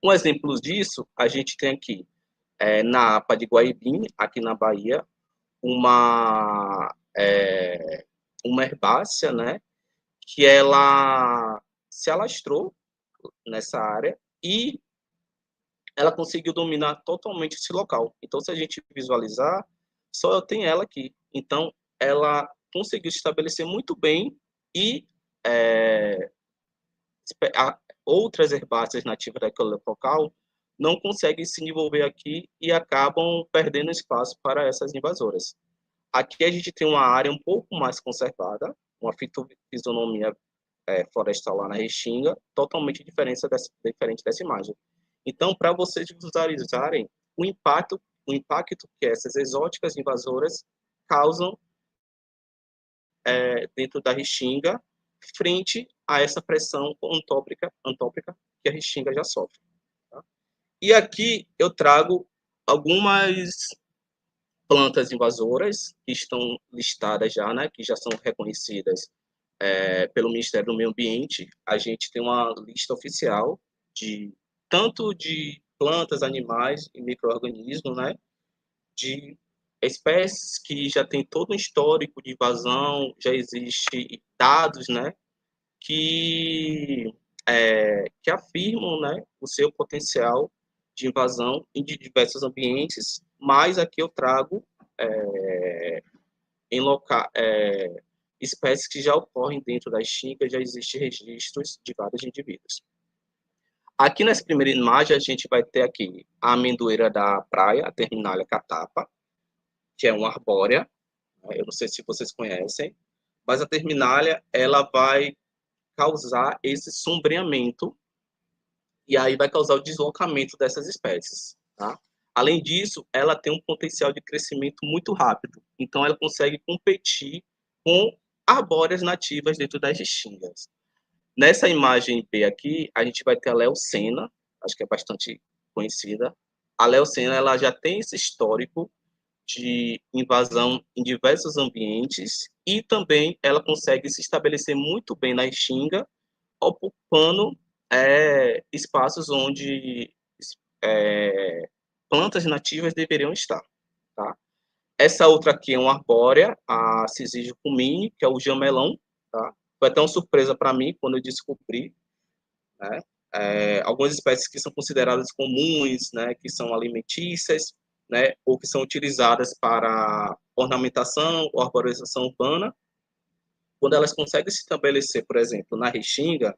Um exemplo disso, a gente tem aqui, na APA de Guaibim, aqui na Bahia, uma herbácea, né, que ela se alastrou nessa área e ela conseguiu dominar totalmente esse local. Então, se a gente visualizar, só tem ela aqui. Então, ela conseguiu se estabelecer muito bem e outras herbáceas nativas daquele local não conseguem se desenvolver aqui e acabam perdendo espaço para essas invasoras. Aqui a gente tem uma área um pouco mais conservada, uma fitofisionomia florestal lá na Restinga, totalmente diferente dessa imagem. Então, para vocês visualizarem o impacto que essas exóticas invasoras causam dentro da Restinga, frente a essa pressão antópica que a Restinga já sofre. Tá? E aqui eu trago algumas plantas invasoras que estão listadas já, né, que já são reconhecidas pelo Ministério do Meio Ambiente. A gente tem uma lista oficial tanto de plantas, animais e micro-organismos, né, de espécies que já tem todo um histórico de invasão, já existe dados, né, que afirmam, né, o seu potencial de invasão em diversos ambientes, mas aqui eu trago espécies que já ocorrem dentro da Restinga, já existem registros de vários indivíduos. Aqui nessa primeira imagem, a gente vai ter aqui a amendoeira da praia, a Terminalia catapa, que é uma arbórea. Eu não sei se vocês conhecem, mas a Terminalia, ela vai causar esse sombreamento e aí vai causar o deslocamento dessas espécies. Tá? Além disso, ela tem um potencial de crescimento muito rápido, então ela consegue competir com arbóreas nativas dentro das restingas. Nessa imagem B aqui, a gente vai ter a Leucena, acho que é bastante conhecida. A Leucena, ela já tem esse histórico de invasão em diversos ambientes e também ela consegue se estabelecer muito bem na Restinga, ocupando espaços onde plantas nativas deveriam estar. Tá? Essa outra aqui é uma arbórea, a Syzygium cumini, que é o jamelão. Tá? Foi até uma surpresa para mim quando eu descobri, né? Algumas espécies que são consideradas comuns, né, que são alimentícias, né, ou que são utilizadas para ornamentação ou arborização urbana, quando elas conseguem se estabelecer, por exemplo, na Restinga,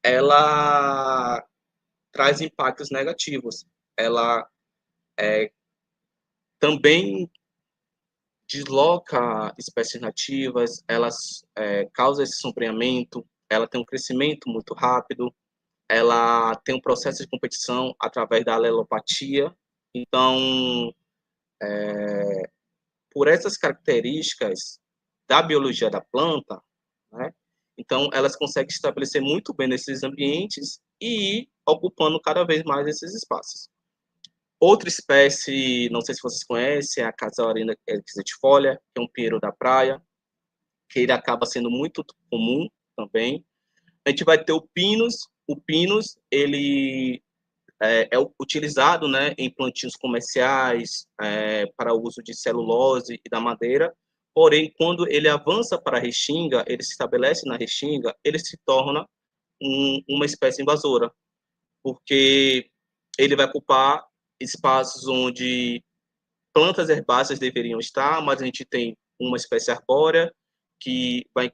ela traz impactos negativos. Ela também desloca espécies nativas, ela causa esse sombreamento, ela tem um crescimento muito rápido, ela tem um processo de competição através da alelopatia. Então, por essas características da biologia da planta, né, então elas conseguem estabelecer muito bem nesses ambientes e ir ocupando cada vez mais esses espaços. Outra espécie, não sei se vocês conhecem, é a Casuarina equisetifolia, que é um pinheiro da praia, que ele acaba sendo muito comum também. A gente vai ter o Pinus. O Pinus, ele é utilizado, né, em plantios comerciais, para uso de celulose e da madeira. Porém, quando ele avança para a restinga, ele se estabelece na restinga, ele se torna uma espécie invasora, porque ele vai ocupar espaços onde plantas herbáceas deveriam estar, mas a gente tem uma espécie arbórea que vai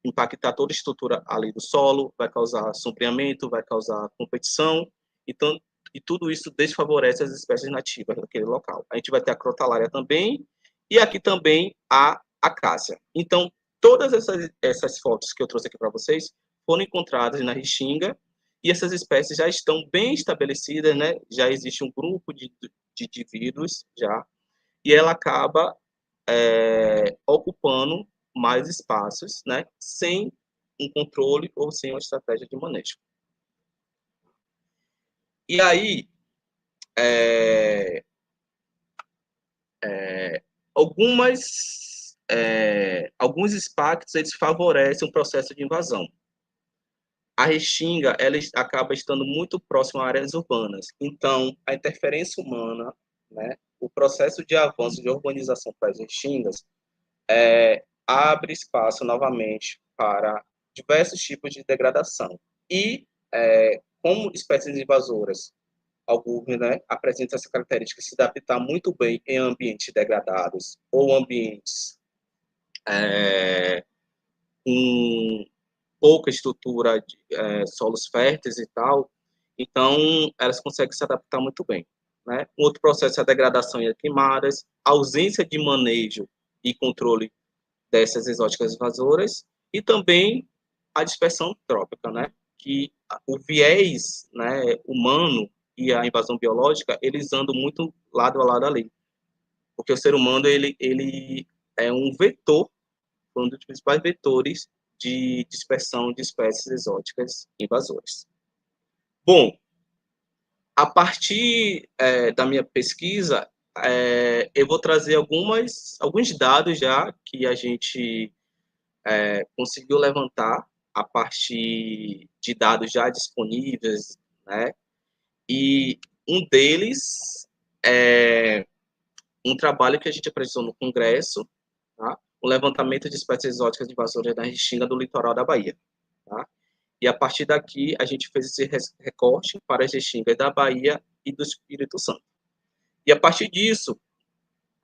impactar toda a estrutura ali do solo, vai causar sombreamento, vai causar competição, então, e tudo isso desfavorece as espécies nativas daquele local. A gente vai ter a crotalária também, e aqui também a acácia. Então, todas essas fotos que eu trouxe aqui para vocês foram encontradas na Restinga, e essas espécies já estão bem estabelecidas, né? Já existe um grupo de indivíduos já, e ela acaba ocupando mais espaços, né? Sem um controle ou sem uma estratégia de manejo. E aí, alguns impactos eles favorecem o processo de invasão. A restinga ela acaba estando muito próxima a áreas urbanas. Então, a interferência humana, né, o processo de avanço de urbanização para as restingas, abre espaço novamente para diversos tipos de degradação. E, como espécies invasoras, algumas, né, apresentam essa característica de se adaptar muito bem em ambientes degradados ou ambientes com pouca estrutura de solos férteis e tal, então elas conseguem se adaptar muito bem. Né? Um outro processo é a degradação e queimadas, ausência de manejo e controle dessas exóticas invasoras, e também a dispersão trópica, né? Que o viés, né, humano e a invasão biológica, eles andam muito lado a lado ali. Porque o ser humano, ele é um vetor, um dos principais vetores de dispersão de espécies exóticas invasoras. Bom, a partir da minha pesquisa, eu vou trazer alguns dados já que a gente conseguiu levantar a partir de dados já disponíveis, né? E um deles é um trabalho que a gente apresentou no Congresso, tá? O levantamento de espécies exóticas invasoras da restinga do litoral da Bahia. Tá? E a partir daqui, a gente fez esse recorte para as restingas da Bahia e do Espírito Santo. E a partir disso,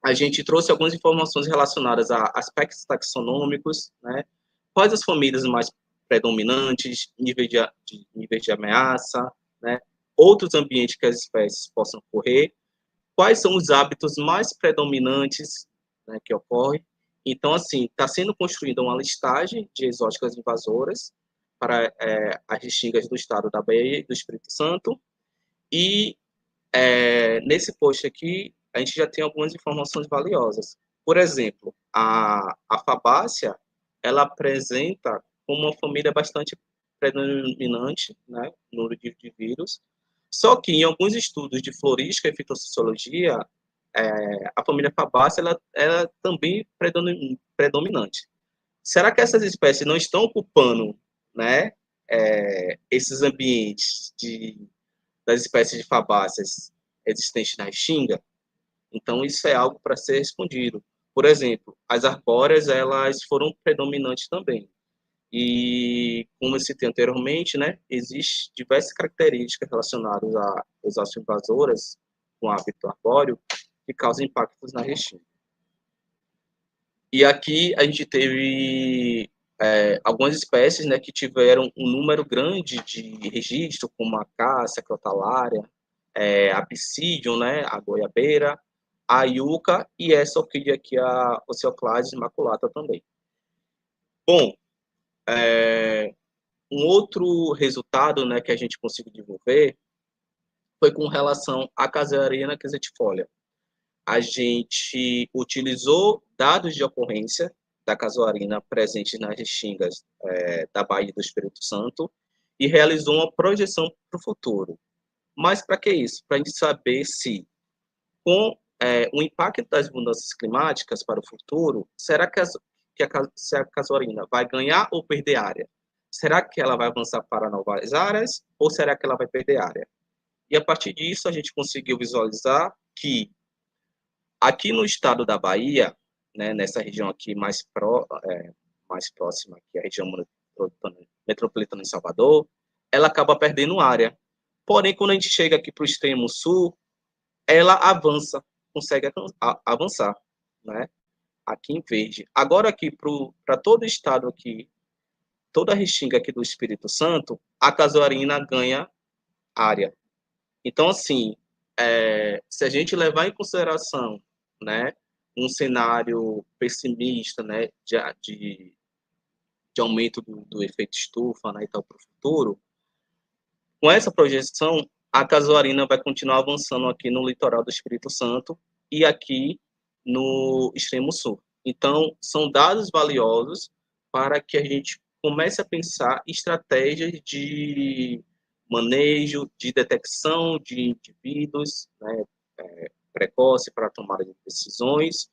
a gente trouxe algumas informações relacionadas a aspectos taxonômicos, né? Quais as famílias mais predominantes, níveis de ameaça, né? Outros ambientes que as espécies possam ocorrer, quais são os hábitos mais predominantes, né, que ocorrem. Então, assim, está sendo construída uma listagem de exóticas invasoras para as restingas do estado da Bahia e do Espírito Santo, e nesse post aqui, a gente já tem algumas informações valiosas. Por exemplo, a fabácea, ela apresenta como uma família bastante predominante, né, no número de vírus, só que em alguns estudos de florística e fitossociologia, a família fabácea, ela também predominante. Será que essas espécies não estão ocupando, né, esses ambientes das espécies de fabáceas existentes na restinga? Então, isso é algo para ser respondido. Por exemplo, as arbóreas, elas foram predominantes também. E, como eu citei anteriormente, né, existem diversas características relacionadas a exóticas invasoras com hábito arbóreo que causam impactos na restinga. E aqui a gente teve algumas espécies, né, que tiveram um número grande de registro, como a acácia, a crotalária, a Psidium, né, a goiabeira, a yuca e essa orquídea aqui, a Oceoclades maculata também. Bom, um outro resultado, né, que a gente conseguiu desenvolver foi com relação à Casuarina quesetifolia. A gente utilizou dados de ocorrência da casuarina presente nas restingas da Bahia do Espírito Santo e realizou uma projeção para o futuro. Mas para que isso? Para a gente saber se, com o impacto das mudanças climáticas para o futuro, será que se a casuarina vai ganhar ou perder área? Será que ela vai avançar para novas áreas ou será que ela vai perder área? E a partir disso, a gente conseguiu visualizar que aqui no estado da Bahia, né, nessa região aqui mais próxima, que é a região metropolitana de Salvador, ela acaba perdendo área. Porém, quando a gente chega aqui para o extremo sul, ela avança, consegue avançar, né? Aqui em verde. Agora aqui para todo o estado aqui, toda a restinga aqui do Espírito Santo, a casuarina ganha área. Então, assim, se a gente levar em consideração, né, um cenário pessimista, né, de aumento do efeito estufa, né, e tal, para o futuro, com essa projeção, a casuarina vai continuar avançando aqui no litoral do Espírito Santo e aqui no extremo sul. Então, são dados valiosos para que a gente comece a pensar estratégias de manejo, de detecção de indivíduos, né, precoce para a tomada de decisões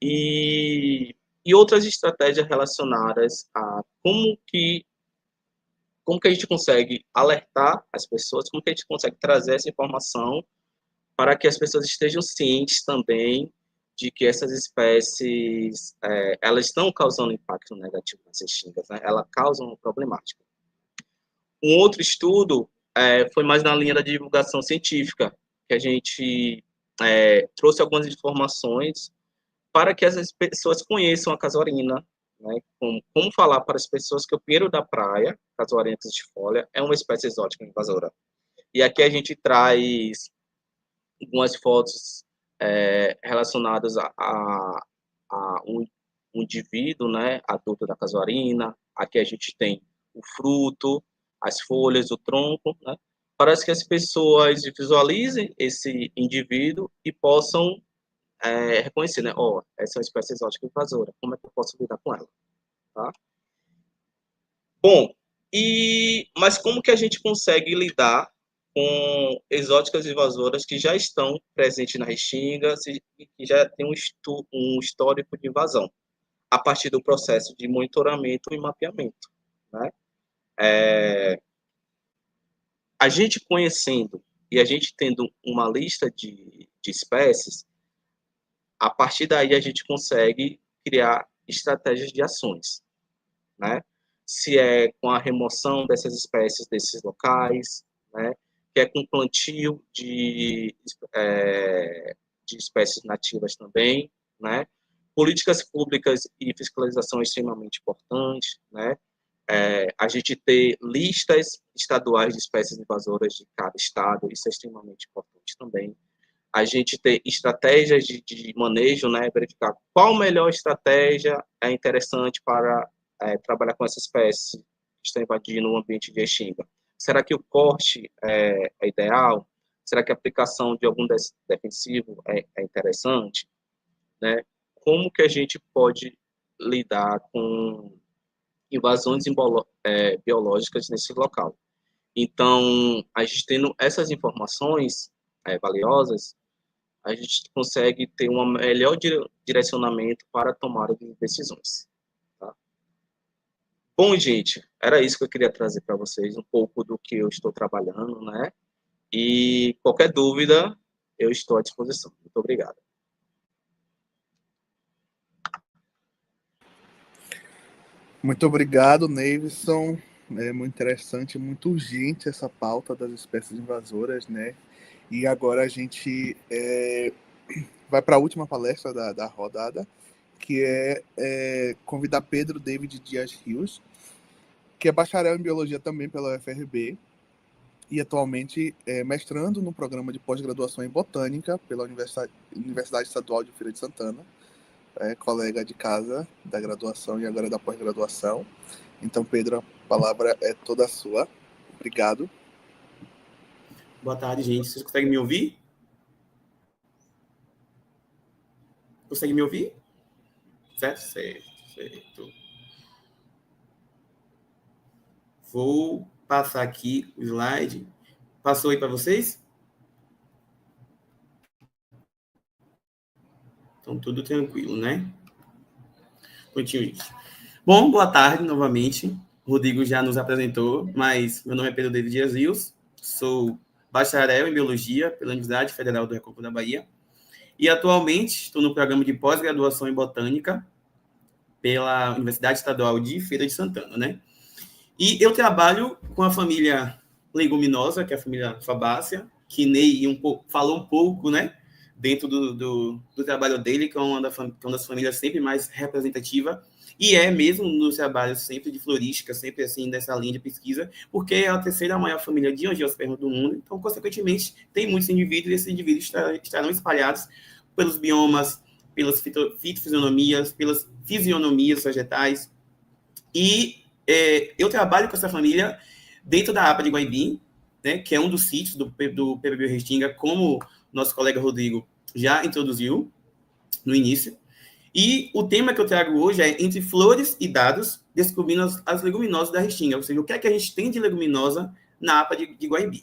e outras estratégias relacionadas a como que a gente consegue alertar as pessoas, como que a gente consegue trazer essa informação para que as pessoas estejam cientes também de que essas espécies, elas estão causando impacto negativo nas restingas, né? Elas causam uma problemática. Um outro estudo foi mais na linha da divulgação científica, que a gente trouxe algumas informações para que as pessoas conheçam a casuarina, né? Como falar para as pessoas que o pinheiro da praia, Casuarina quesetifolia, é uma espécie exótica invasora. E aqui a gente traz algumas fotos relacionadas a um indivíduo, né, adulto da casuarina. Aqui a gente tem o fruto, as folhas, o tronco, né, para que as pessoas visualizem esse indivíduo e possam reconhecer, né, essa é uma espécie exótica invasora, como é que eu posso lidar com ela, tá? Bom, mas como que a gente consegue lidar com exóticas invasoras que já estão presentes na restinga e que já tem um histórico de invasão, a partir do processo de monitoramento e mapeamento, né? A gente conhecendo e a gente tendo uma lista de espécies, a partir daí a gente consegue criar estratégias de ações, né? Se é com a remoção dessas espécies desses locais, né? Que é com plantio de espécies nativas também, né? Políticas públicas e fiscalização é extremamente importante, né? A gente ter listas estaduais de espécies invasoras de cada estado, isso é extremamente importante também. A gente ter estratégias de manejo, né? Verificar qual melhor estratégia é interessante para trabalhar com essa espécie que está invadindo o ambiente de restinga. Será que o corte é ideal? Será que a aplicação de algum defensivo é interessante? Né? Como que a gente pode lidar com invasões biológicas nesse local? Então, a gente tendo essas informações valiosas, a gente consegue ter um melhor direcionamento para a tomada de decisões. Tá? Bom, gente, era isso que eu queria trazer para vocês, um pouco do que eu estou trabalhando, né? E qualquer dúvida, eu estou à disposição. Muito obrigado. Muito obrigado, Neivson. É muito interessante, muito urgente essa pauta das espécies invasoras, né? E agora a gente vai para a última palestra da rodada, que é convidar Pedro David Dias Rios, que é bacharel em biologia também pela UFRB, e atualmente é mestrando no programa de pós-graduação em Botânica pela Universidade Estadual de Feira de Santana. É colega de casa da graduação e agora da pós-graduação. Então, Pedro, a palavra é toda sua. Obrigado. Boa tarde, gente. Vocês conseguem me ouvir? Conseguem me ouvir? Certo? Certo. Vou passar aqui o slide. Passou aí para vocês? Então, tudo tranquilo, né? Prontinho, gente. Bom, boa tarde novamente. O Rodrigo já nos apresentou, mas meu nome é Pedro David Dias Rios, sou bacharel em Biologia pela Universidade Federal do Recôncavo da Bahia e atualmente estou no programa de pós-graduação em Botânica pela Universidade Estadual de Feira de Santana, né? E eu trabalho com a família leguminosa, que é a família Fabácea, que Ney falou um pouco, né? Dentro do trabalho dele, que é uma das famílias sempre mais representativa, e é mesmo nos trabalhos sempre de florística, sempre assim, nessa linha de pesquisa, porque é a terceira maior família de angiospermas do mundo, então, consequentemente, tem muitos indivíduos, e esses indivíduos estarão espalhados pelos biomas, pelas fitofisionomias, pelas fisionomias vegetais, e eu trabalho com essa família dentro da APA de Guaibim, né, que é um dos sítios do PBB Restinga, como nosso colega Rodrigo já introduziu no início. E o tema que eu trago hoje é Entre Flores e Dados, descobrindo as leguminosas da Restinga, ou seja, o que é que a gente tem de leguminosa na APA de Guaibim.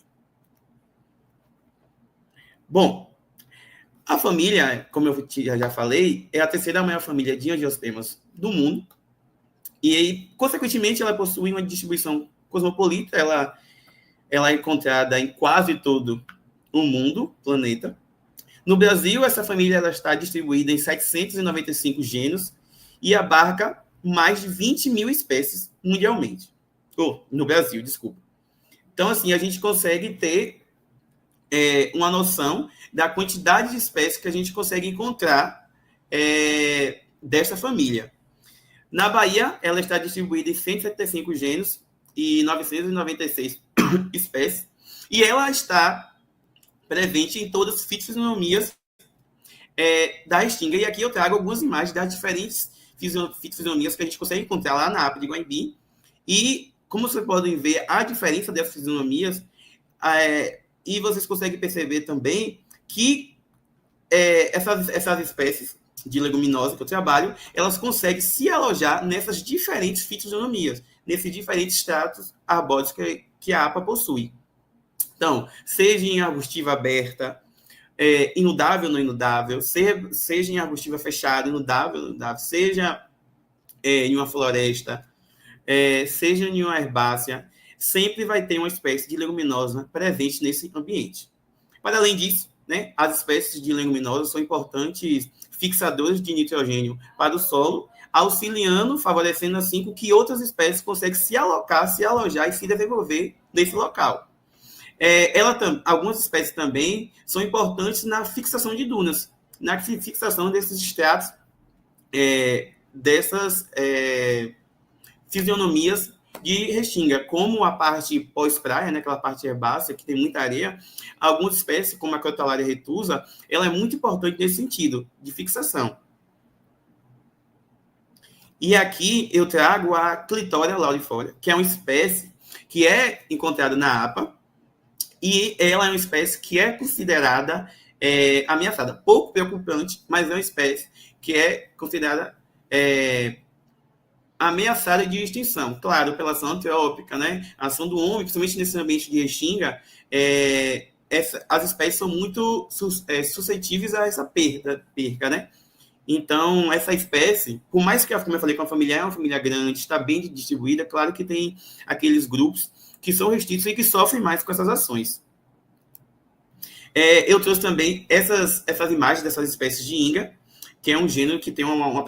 Bom, a família, como eu já falei, é a terceira maior família de angiospermas do mundo, e, consequentemente, ela possui uma distribuição cosmopolita, ela é encontrada em quase todo o mundo, planeta. No Brasil, essa família ela está distribuída em 795 gêneros e abarca mais de 20 mil espécies mundialmente. No Brasil, desculpa. Então, assim, a gente consegue ter uma noção da quantidade de espécies que a gente consegue encontrar dessa família. Na Bahia, ela está distribuída em 175 gêneros e 996 espécies, e ela está presente em todas as fitofisionomias da Restinga. E aqui eu trago algumas imagens das diferentes fitofisionomias que a gente consegue encontrar lá na APA de Guaibim. E, como vocês podem ver, a diferença dessas fisionomias, e vocês conseguem perceber também que essas espécies de leguminosa que eu trabalho, elas conseguem se alojar nessas diferentes fitofisionomias, nesses diferentes estratos arbóreos que a APA possui. Então, seja em arbustiva aberta, inudável ou não inudável, seja em arbustiva fechada, inudável ou inudável, seja em uma floresta, seja em uma herbácea, sempre vai ter uma espécie de leguminosa presente nesse ambiente. Para além disso, né, as espécies de leguminosas são importantes fixadores de nitrogênio para o solo, auxiliando, favorecendo assim com que outras espécies conseguem se alocar, se alojar e se desenvolver nesse local. Algumas espécies também são importantes na fixação de dunas, na fixação desses estratos, dessas fisionomias de Restinga, como a parte pós-praia, né, aquela parte herbácea, que tem muita areia. Algumas espécies, como a Crotalaria retusa, ela é muito importante nesse sentido, de fixação. E aqui eu trago a Clitoria laurifolia, que é uma espécie que é encontrada na APA, e ela é uma espécie que é considerada ameaçada. Pouco preocupante, mas é uma espécie que é considerada ameaçada de extinção. Claro, pela ação antrópica, né? A ação do homem, principalmente nesse ambiente de Restinga, as espécies são muito suscetíveis a essa perca, né? Então, essa espécie, por mais que, como eu falei, com a família é uma família grande, está bem distribuída, claro que tem aqueles grupos que são restritos e que sofrem mais com essas ações. Eu trouxe também essas imagens dessas espécies de Inga, que é um gênero que tem uma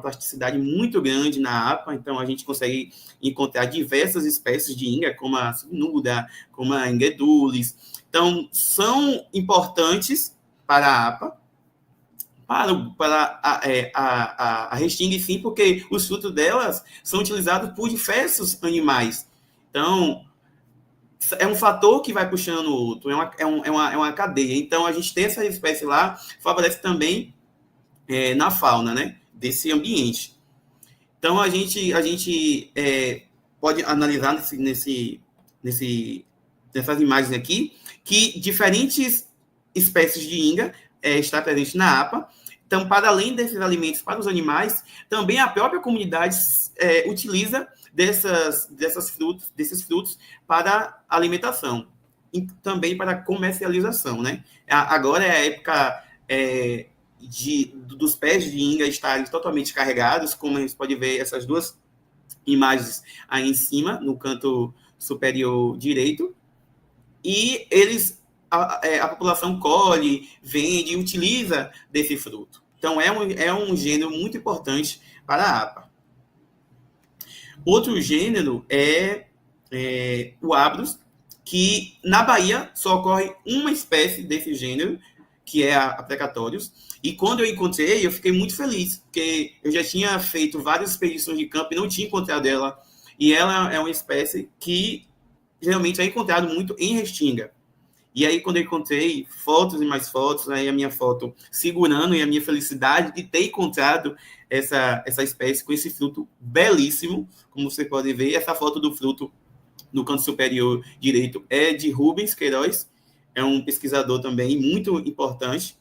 plasticidade muito grande na APA, então a gente consegue encontrar diversas espécies de Inga, como a subnuda, como a Inga edulis. Então, são importantes para a APA, para a Restinga, sim, porque os frutos delas são utilizados por diversos animais. Então, é um fator que vai puxando o outro, é uma cadeia. Então, a gente ter essa espécie lá favorece também na fauna, né, desse ambiente. Então, a gente pode analisar nessas imagens aqui que diferentes espécies de inga estão presentes na APA. Então, para além desses alimentos para os animais, também a própria comunidade utiliza desses frutos para alimentação e também para comercialização, né? Agora é a época dos pés de inga estarem totalmente carregados, como a gente pode ver essas duas imagens aí em cima, no canto superior direito, e a população colhe, vende e utiliza desse fruto. Então, é um gênero muito importante para a APA. Outro gênero é o Abrus, que na Bahia só ocorre uma espécie desse gênero, que é a Precatorius. E quando eu encontrei, eu fiquei muito feliz, porque eu já tinha feito várias expedições de campo e não tinha encontrado ela. E ela é uma espécie que geralmente é encontrado muito em Restinga. E aí, quando eu encontrei fotos e mais fotos, aí a minha foto segurando e a minha felicidade de ter encontrado essa espécie com esse fruto belíssimo, como você pode ver. Essa foto do fruto no canto superior direito é de Rubens Queiroz, é um pesquisador também muito importante.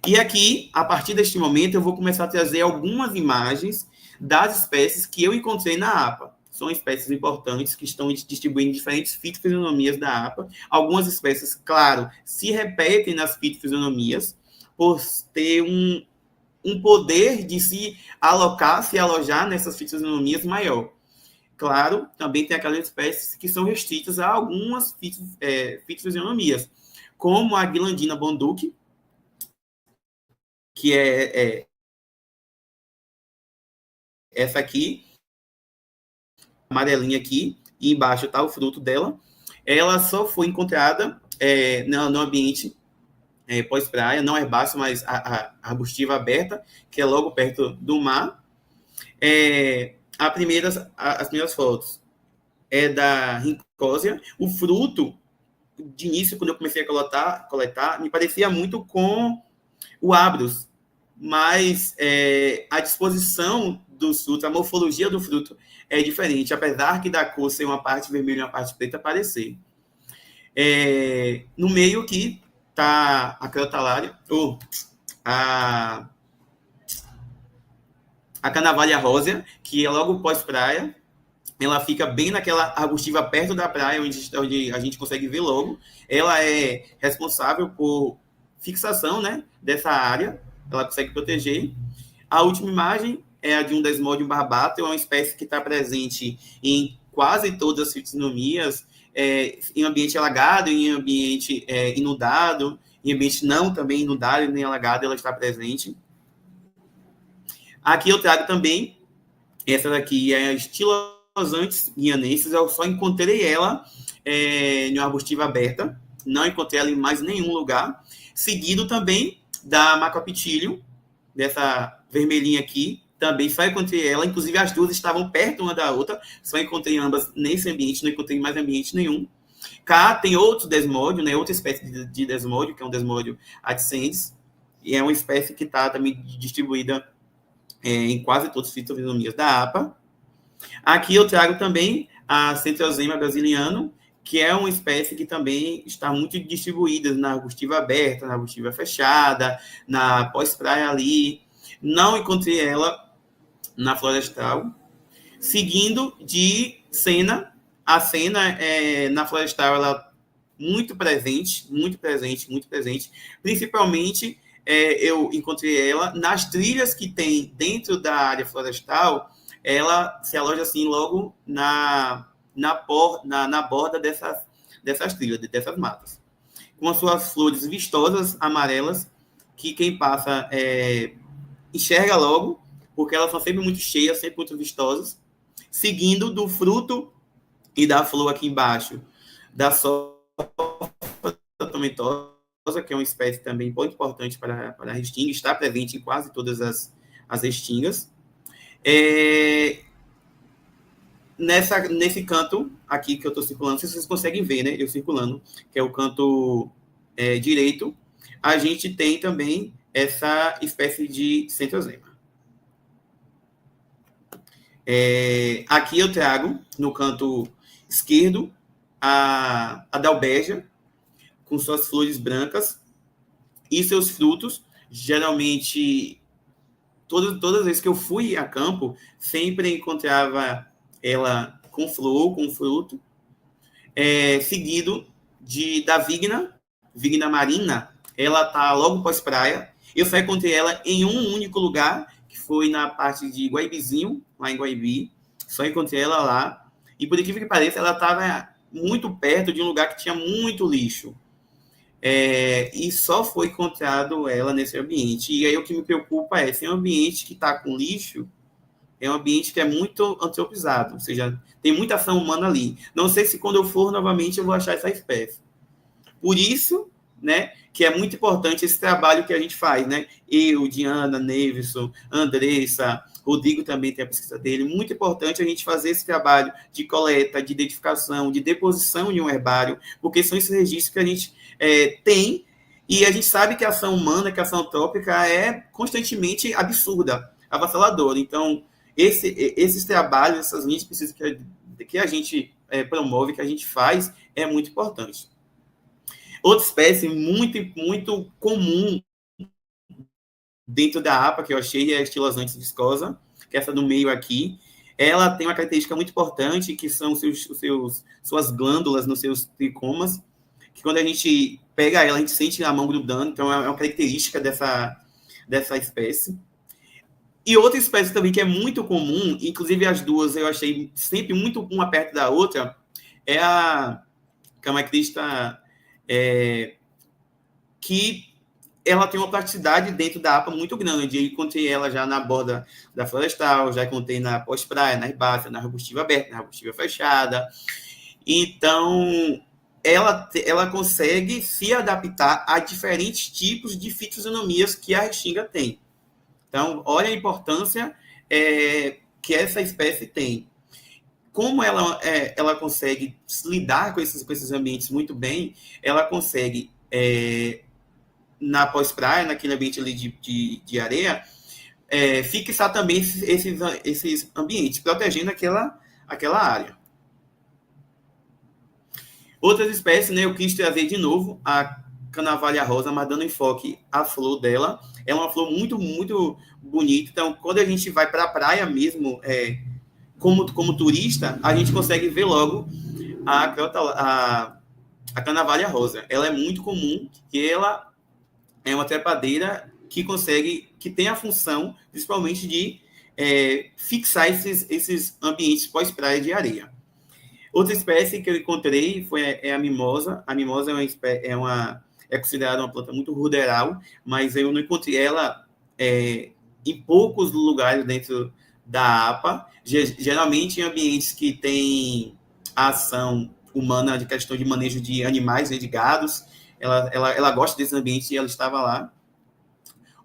E aqui, a partir deste momento, eu vou começar a trazer algumas imagens das espécies que eu encontrei na APA. São espécies importantes que estão distribuindo diferentes fitofisionomias da APA. Algumas espécies, claro, se repetem nas fitofisionomias por ter um poder de se alojar nessas fitofisionomias maior. Claro, também tem aquelas espécies que são restritas a algumas fitofisionomias, como a Guilandina bonduki, que é essa aqui, amarelinha aqui, e embaixo está o fruto dela. Ela só foi encontrada no ambiente pós-praia, não herbácea, mas arbustiva aberta, que é logo perto do mar. As primeiras fotos é da Rincósia. O fruto, de início, quando eu comecei a coletar, me parecia muito com o Abrus, mas a disposição dos frutos, a morfologia do fruto é diferente, apesar que da cor ser uma parte vermelha e uma parte preta parecer. No meio aqui está a Crotalária, ou a Canavalha rósea, que é logo pós-praia. Ela fica bem naquela arbustiva perto da praia, onde a gente consegue ver logo. Ela é responsável por fixação, né, dessa área, ela consegue proteger. A última imagem é a de um Desmodium barbato, é uma espécie que está presente em quase todas as fitofisionomias, em ambiente alagado, em ambiente inundado, em ambiente não também inundado nem alagado, ela está presente. Aqui eu trago também, essa daqui é a Stylosantes guianensis, eu só encontrei ela em uma arbustiva aberta, não encontrei ela em mais nenhum lugar, seguido também da Macropitilium, dessa vermelhinha aqui, também só encontrei ela, inclusive as duas estavam perto uma da outra, só encontrei ambas nesse ambiente, não encontrei mais ambiente nenhum. Cá tem outro desmódio, né, outra espécie de desmódio, que é um desmódio adcendens, e é uma espécie que está também distribuída em quase todas as fitofisionomias da APA. Aqui eu trago também a Centrosema brasiliano, que é uma espécie que também está muito distribuída na arbustiva aberta, na arbustiva fechada, na pós-praia ali. Não encontrei ela na florestal. Seguindo de Sena, a Sena na florestal ela muito presente, principalmente eu encontrei ela nas trilhas que tem dentro da área florestal. Ela se aloja assim logo na borda dessas trilhas, dessas matas, com as suas flores vistosas, amarelas, que quem passa enxerga logo, porque elas são sempre muito cheias, sempre muito vistosas, seguindo do fruto e da flor aqui embaixo, da sopa tomentosa, que é uma espécie também muito importante para a restinga, está presente em quase todas as restingas. nesse canto aqui que eu estou circulando, se vocês conseguem ver, né? Eu circulando, que é o canto direito, a gente tem também essa espécie de centrosema. Aqui eu trago, no canto esquerdo, a dalbeja, com suas flores brancas e seus frutos. Geralmente, todas as vezes que eu fui a campo, sempre encontrava ela com flor, com fruto, seguido da vigna marina. Ela está logo pós-praia. Eu só encontrei ela em um único lugar, que foi na parte de Guaibizinho, lá em Guaibi. Só encontrei ela lá. E, por incrível que pareça, ela estava muito perto de um lugar que tinha muito lixo. E só foi encontrado ela nesse ambiente. E aí o que me preocupa se é um ambiente que está com lixo, é um ambiente que é muito antropizado, ou seja, tem muita ação humana ali. Não sei se quando eu for novamente eu vou achar essa espécie. Por isso, né, que é muito importante esse trabalho que a gente faz, né? Eu, Diana, Neveson, Andressa, Rodrigo também tem a pesquisa dele. Muito importante a gente fazer esse trabalho de coleta, de identificação, de deposição em um herbário, porque são esses registros que a gente tem, e a gente sabe que a ação humana, que a ação antrópica é constantemente absurda, avassaladora. Então, esses trabalhos, essas linhas de pesquisa que a gente promove, que a gente faz, é muito importante. Outra espécie muito, muito comum dentro da APA, que eu achei, é a Estilosantes viscosa, que é essa do meio aqui. Ela tem uma característica muito importante, que são suas glândulas nos seus tricomas, que quando a gente pega ela, a gente sente a mão grudando, então é uma característica dessa espécie. E outra espécie também que é muito comum, inclusive as duas eu achei sempre muito uma perto da outra, é a Camacrista, que ela tem uma plasticidade dentro da APA muito grande. Eu encontrei ela já na borda da florestal, já encontrei na pós-praia, na herbácea, na arbustiva aberta, na arbustiva fechada. Então, ela consegue se adaptar a diferentes tipos de fitosionomias que a restinga tem. Então, olha a importância que essa espécie tem. Como ela consegue lidar com esses ambientes muito bem, ela consegue, na pós-praia, naquele ambiente ali de areia, fixar também esses ambientes, protegendo aquela área. Outras espécies, né, eu quis trazer de novo a Canavalha rosa, mas dando enfoque à flor dela. É uma flor muito, muito bonita. Então, quando a gente vai para a praia mesmo, como turista, a gente consegue ver logo a Canavalha rosa. Ela é muito comum, e ela é uma trepadeira que tem a função, principalmente, de fixar esses ambientes pós-praia de areia. Outra espécie que eu encontrei é a mimosa. A mimosa é considerada uma planta muito ruderal, mas eu não encontrei ela em poucos lugares dentro da APA, geralmente em ambientes que tem a ação humana de questão de manejo de animais, né, de gados. Ela gosta desse ambiente e ela estava lá.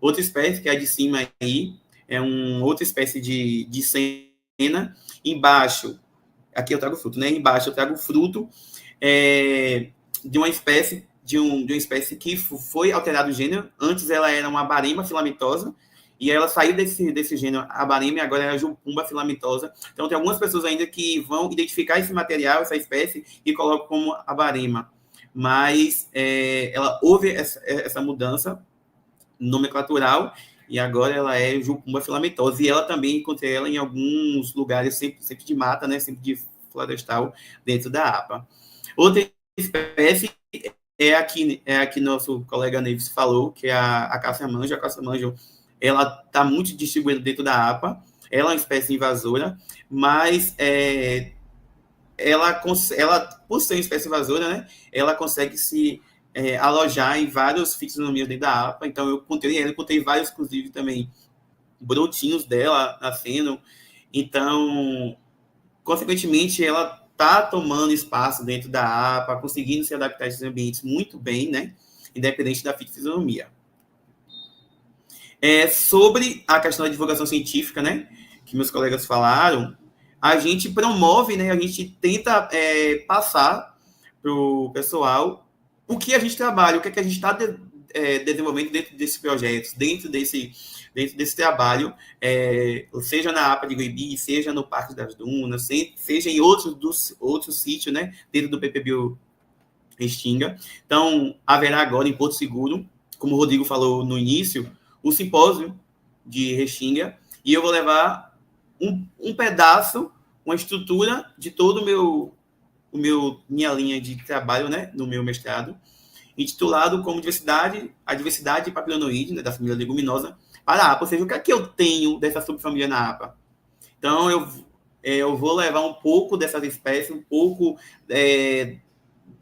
Outra espécie, que é a de cima aí, outra espécie de sena. Embaixo, aqui eu trago fruto, né? Embaixo eu trago fruto de uma espécie que foi alterado o gênero. Antes ela era uma Abarema filamentosa, e ela saiu desse gênero Abarema, e agora é a Jupumba filamentosa. Então tem algumas pessoas ainda que vão identificar esse material, essa espécie, e colocam como Abarema. Mas ela houve essa mudança nomenclatural, e agora ela é Jupumba filamentosa, e ela também encontrei ela em alguns lugares sempre de mata, né, sempre de florestal, dentro da APA. Outra espécie é a que nosso colega Neves falou, que é a Caça-Manjo. A Caça-Manjo, ela está muito distribuída dentro da APA, ela é uma espécie invasora, mas ela, por ser uma espécie invasora, né, ela consegue se alojar em vários fitonomias dentro da APA. Então eu encontrei vários, inclusive, também brotinhos dela nascendo. Então, consequentemente, ela está tomando espaço dentro da APA, conseguindo se adaptar a esses ambientes muito bem, né, independente da fitofisionomia. Sobre a questão da divulgação científica, né, que meus colegas falaram, a gente promove, né, a gente tenta passar para o pessoal o que a gente trabalha, o que a gente está desenvolvendo dentro desses projetos, dentro desse trabalho, seja na APA de Goibi, seja no Parque das Dunas, seja em outros sítios, né, dentro do PPBio Restinga. Então, haverá agora em Porto Seguro, como o Rodrigo falou no início, o simpósio de Restinga, e eu vou levar um pedaço, uma estrutura de todo minha linha de trabalho, né, no meu mestrado, intitulado como a diversidade papilonoide, né, da família leguminosa para a APA, ou seja, o que é que eu tenho dessa subfamília na APA? Então, eu vou levar um pouco dessas espécies, um pouco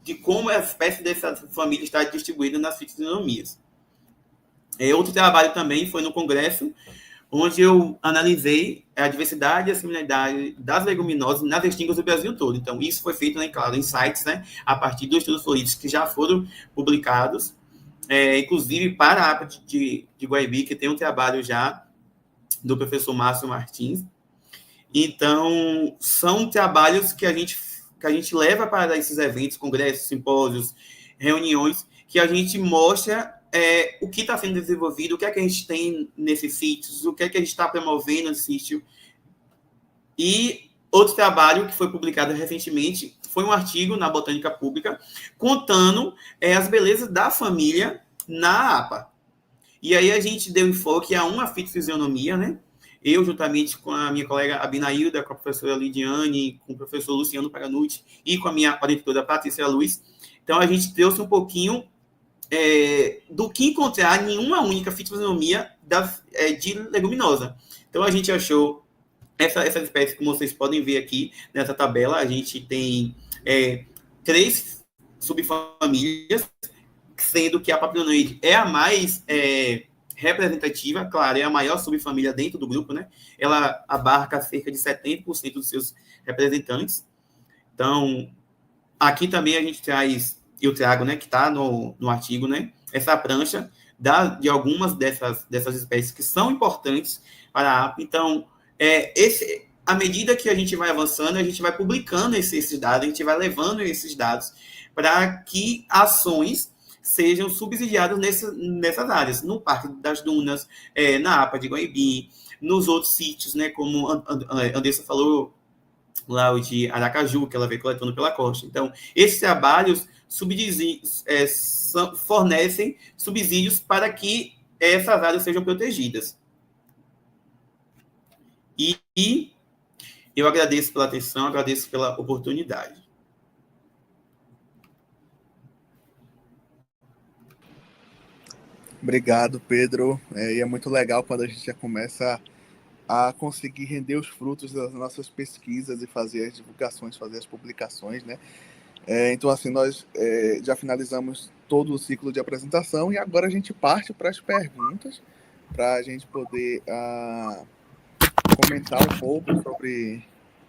de como a espécie dessa família está distribuída nas fitonomias. Outro trabalho também foi no congresso, onde eu analisei a diversidade e a similaridade das leguminosas nas extintas do Brasil todo. Então, isso foi feito, né, claro, em sites, né, a partir dos estudos florídeos que já foram publicados, inclusive para a APA de Guaibi, que tem um trabalho já do professor Márcio Martins. Então, são trabalhos que a gente leva para esses eventos, congressos, simpósios, reuniões, que a gente mostra o que está sendo desenvolvido, o que é que a gente tem nesses sítios, o que é que a gente está promovendo no sítio. E outro trabalho que foi publicado recentemente foi um artigo na Botânica Pública contando as belezas da família na APA. E aí a gente deu enfoque a uma fitofisionomia, né? Eu, juntamente com a minha colega Abinailda, com a professora Lidiane, com o professor Luciano Paganucci e com a minha orientadora Patrícia Luiz. Então, a gente trouxe um pouquinho do que encontrar em uma única fitofisionomia de leguminosa. Então, a gente achou essas espécies, como vocês podem ver aqui nessa tabela, a gente tem 3 subfamílias, sendo que a papilonoide é a mais representativa, claro, é a maior subfamília dentro do grupo, né? Ela abarca cerca de 70% dos seus representantes. Então, aqui também a gente traz, eu trago, né, que está no artigo, né, essa prancha de algumas dessas espécies que são importantes para a APA. Então, à medida que a gente vai avançando, a gente vai publicando esses dados, a gente vai levando esses dados para que ações sejam subsidiadas nessas áreas, no Parque das Dunas, na APA de Guaibi, nos outros sítios, né, como a Andressa falou, lá o de Aracaju, que ela vem coletando pela costa. Então, esses trabalhos fornecem subsídios para que essas áreas sejam protegidas. E eu agradeço pela atenção, agradeço pela oportunidade. Obrigado, Pedro. E é muito legal quando a gente já começa a conseguir render os frutos das nossas pesquisas e fazer as divulgações, fazer as publicações, né? Então, assim, nós já finalizamos todo o ciclo de apresentação e agora a gente parte para as perguntas, para a gente poder comentar um pouco sobre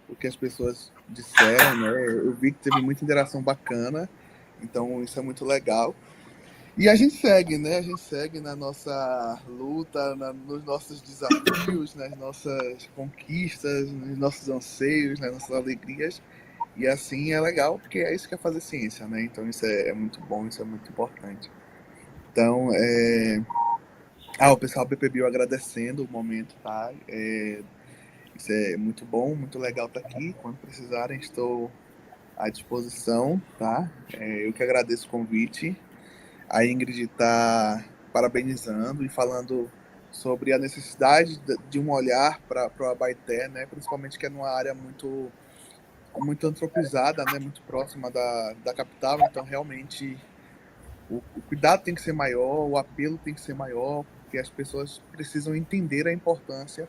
o que as pessoas disseram, né? Eu vi que teve muita interação bacana, então isso é muito legal. E a gente segue, né? A gente segue na nossa luta, nos nossos desafios, nas nossas conquistas, nos nossos anseios, nas nossas alegrias. E assim é legal, porque é isso que é fazer ciência, né? Então isso é muito bom, isso é muito importante. Então, o pessoal do PPBio agradecendo o momento, tá? Isso é muito bom, muito legal estar aqui. Quando precisarem, estou à disposição, tá? Eu que agradeço o convite. A Ingrid está parabenizando e falando sobre a necessidade de um olhar para o Abaeté, né? Principalmente que é numa área muito antropizada, né? Muito próxima da capital, então realmente o cuidado tem que ser maior, o apelo tem que ser maior, porque as pessoas precisam entender a importância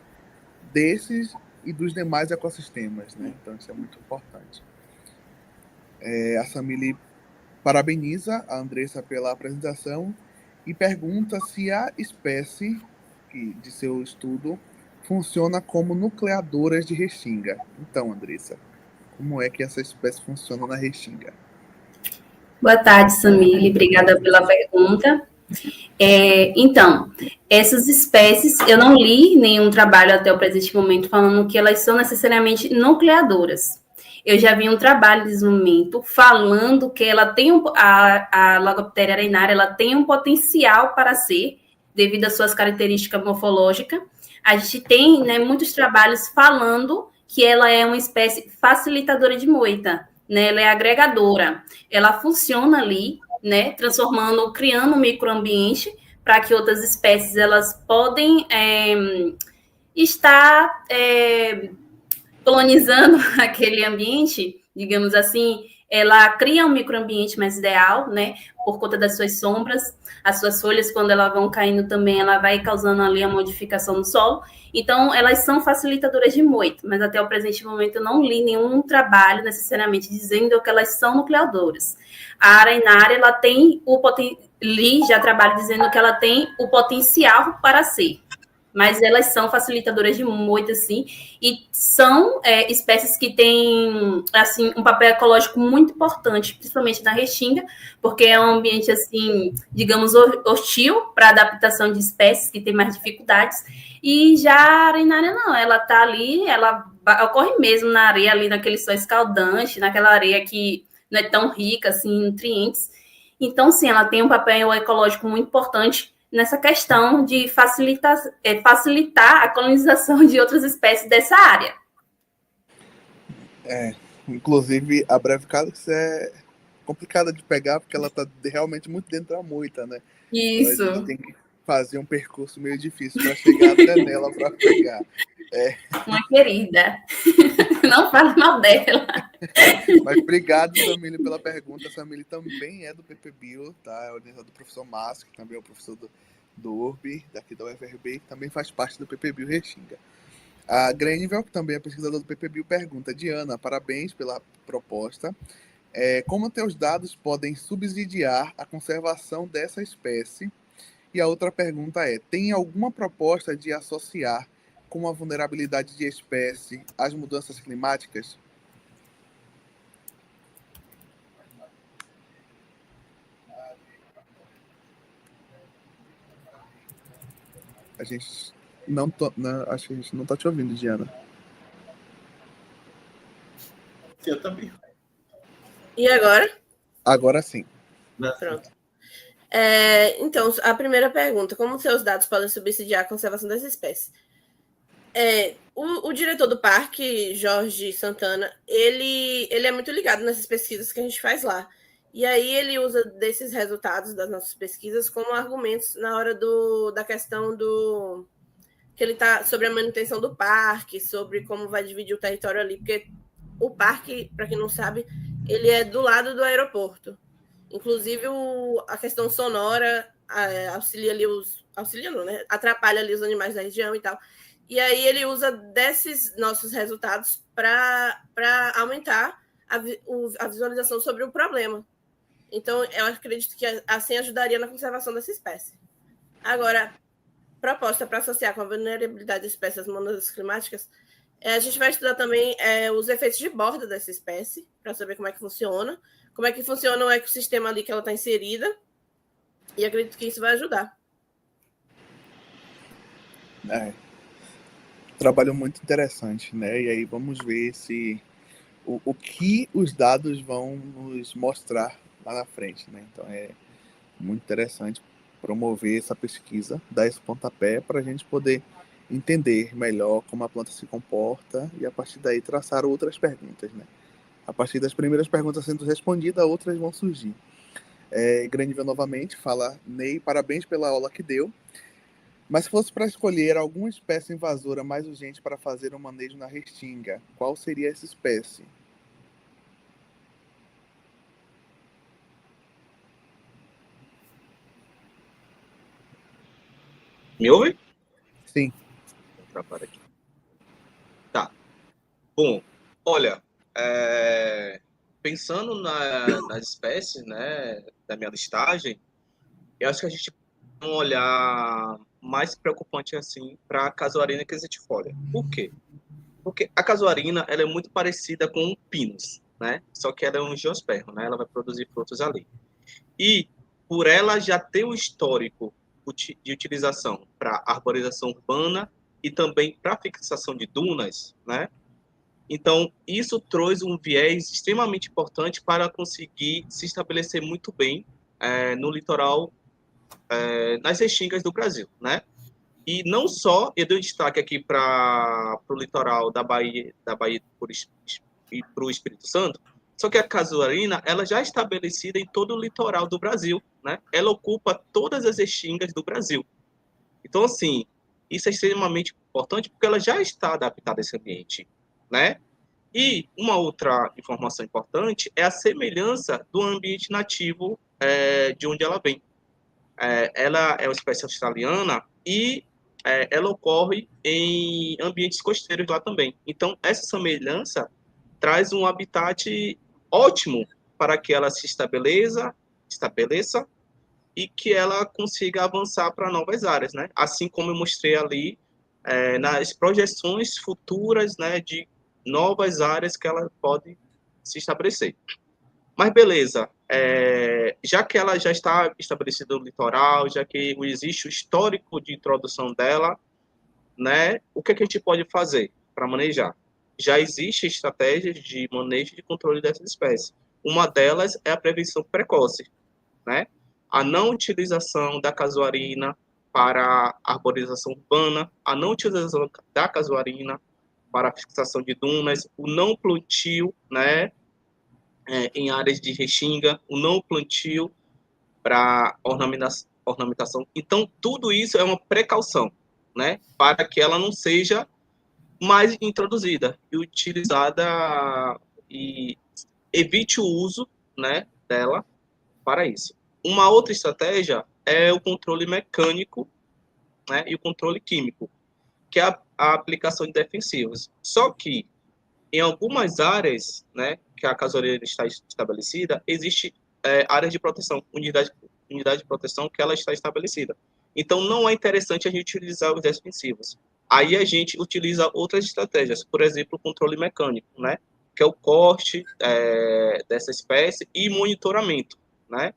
desses e dos demais ecossistemas, né? Então isso é muito importante. A Samile parabeniza a Andressa pela apresentação e pergunta se a espécie de seu estudo funciona como nucleadoras de restinga. Então, Andressa, como é que essa espécie funciona na restinga? Boa tarde, Samile. Obrigada pela pergunta. Então, essas espécies, eu não li nenhum trabalho até o presente momento falando que elas são necessariamente nucleadoras. Eu já vi um trabalho de desenvolvimento falando que ela tem a Lagoptéria arenária, ela tem um potencial para ser, devido às suas características morfológicas. A gente tem, né, muitos trabalhos falando que ela é uma espécie facilitadora de moita, né? Ela é agregadora, ela funciona ali, né, transformando, criando um microambiente para que outras espécies elas podem estar colonizando aquele ambiente, digamos assim. Ela cria um microambiente mais ideal, né, por conta das suas sombras, as suas folhas, quando elas vão caindo também, ela vai causando ali a modificação no solo. Então, elas são facilitadoras de moita, mas até o presente momento eu não li nenhum trabalho necessariamente dizendo que elas são nucleadoras. A arenária, ela tem o potencial, li já trabalho dizendo que ela tem o potencial para ser, mas elas são facilitadoras de moita, sim, e são espécies que têm, assim, um papel ecológico muito importante, principalmente na Restinga, porque é um ambiente, assim, digamos, hostil para a adaptação de espécies que têm mais dificuldades, e já a arenária não, ela está ali, ela ocorre mesmo na areia, ali naquele sol escaldante, naquela areia que não é tão rica, assim, em nutrientes. Então, sim, ela tem um papel ecológico muito importante nessa questão de facilitar a colonização de outras espécies dessa área. Inclusive, a Brevicálix é complicada de pegar, porque ela está realmente muito dentro da moita, né? Isso. Então, a gente tem que fazer um percurso meio difícil para chegar até nela para pegar. Uma querida. Não fale mal dela. Mas obrigado, Samile, pela pergunta. A Samile também é do PPBio, tá? É orientador do professor Márcio, que também é o professor do URB, daqui da UFRB, que também faz parte do PPBio Restinga. A Grenvel, que também é pesquisadora do PPBio, pergunta: Diana, parabéns pela proposta. Como teus dados podem subsidiar a conservação dessa espécie? E a outra pergunta é: tem alguma proposta de associar com a vulnerabilidade de espécie às mudanças climáticas? A gente não acho que a gente não está te ouvindo, Diana. Eu também. E agora? Agora sim. Pronto. Então, a primeira pergunta: como seus dados podem subsidiar a conservação dessa espécie? O diretor do parque, Jorge Santana, ele é muito ligado nessas pesquisas que a gente faz lá. E aí ele usa desses resultados das nossas pesquisas como argumentos na hora da questão do que ele está sobre a manutenção do parque, sobre como vai dividir o território ali, porque o parque, para quem não sabe, ele é do lado do aeroporto. Inclusive, a questão sonora auxilia ali né? Atrapalha ali os animais da região e tal. E aí ele usa desses nossos resultados para aumentar a visualização sobre o problema. Então, eu acredito que assim ajudaria na conservação dessa espécie. Agora, proposta para associar com a vulnerabilidade de espécies às mudanças climáticas, a gente vai estudar também os efeitos de borda dessa espécie, para saber como é que funciona o ecossistema ali que ela está inserida, e acredito que isso vai ajudar. Trabalho muito interessante, né? E aí vamos ver o que os dados vão nos mostrar lá na frente, né? Então é muito interessante promover essa pesquisa, dar esse pontapé para a gente poder entender melhor como a planta se comporta e a partir daí traçar outras perguntas, né? A partir das primeiras perguntas sendo respondidas, outras vão surgir. Grandivel novamente fala: Ney, parabéns pela aula que deu. Mas se fosse para escolher alguma espécie invasora mais urgente para fazer um manejo na Restinga, qual seria essa espécie? Me ouve? Sim. Aqui. Tá. Bom, olha, pensando nas espécies, né, da minha listagem, eu acho que a gente tem um olhar mais preocupante assim para a casuarina quisitifolia. Por quê? Porque a casuarina ela é muito parecida com o pinus, né? Só que ela é um angiospermo, né? Ela vai produzir frutos ali. E por ela já ter o histórico de utilização para arborização urbana e também para fixação de dunas, né? Então, isso trouxe um viés extremamente importante para conseguir se estabelecer muito bem no litoral, nas restingas do Brasil, né? E não só, eu dou destaque aqui para o litoral da Bahia e para o Espírito Santo, só que a casuarina, ela já é estabelecida em todo o litoral do Brasil, né? Ela ocupa todas as restingas do Brasil. Então, assim, isso é extremamente importante porque ela já está adaptada a esse ambiente, né? E uma outra informação importante é a semelhança do ambiente nativo de onde ela vem. Ela é uma espécie australiana e ela ocorre em ambientes costeiros lá também. Então, essa semelhança traz um habitat ótimo para que ela se estabeleça e que ela consiga avançar para novas áreas, né? Assim como eu mostrei ali nas projeções futuras, né, de novas áreas que ela pode se estabelecer. Mas beleza, já que ela já está estabelecida no litoral, já que existe o histórico de introdução dela, né, o que a gente pode fazer para manejar? Já existem estratégias de manejo e de controle dessas espécies. Uma delas é a prevenção precoce, né? A não utilização da casuarina para arborização urbana, a não utilização da casuarina para fixação de dunas, o não plantio, né, em áreas de restinga, o não plantio para ornamentação. Então, tudo isso é uma precaução, né, para que ela não seja mais introduzida e utilizada e evite o uso, né, dela para isso. Uma outra estratégia é o controle mecânico, né, e o controle químico, que é a aplicação de defensivos. Só que em algumas áreas, né, que a casuarina está estabelecida, existe áreas de proteção, unidade de proteção que ela está estabelecida. Então, não é interessante a gente utilizar os defensivos. Aí a gente utiliza outras estratégias, por exemplo, o controle mecânico, né, que é o corte dessa espécie e monitoramento, né.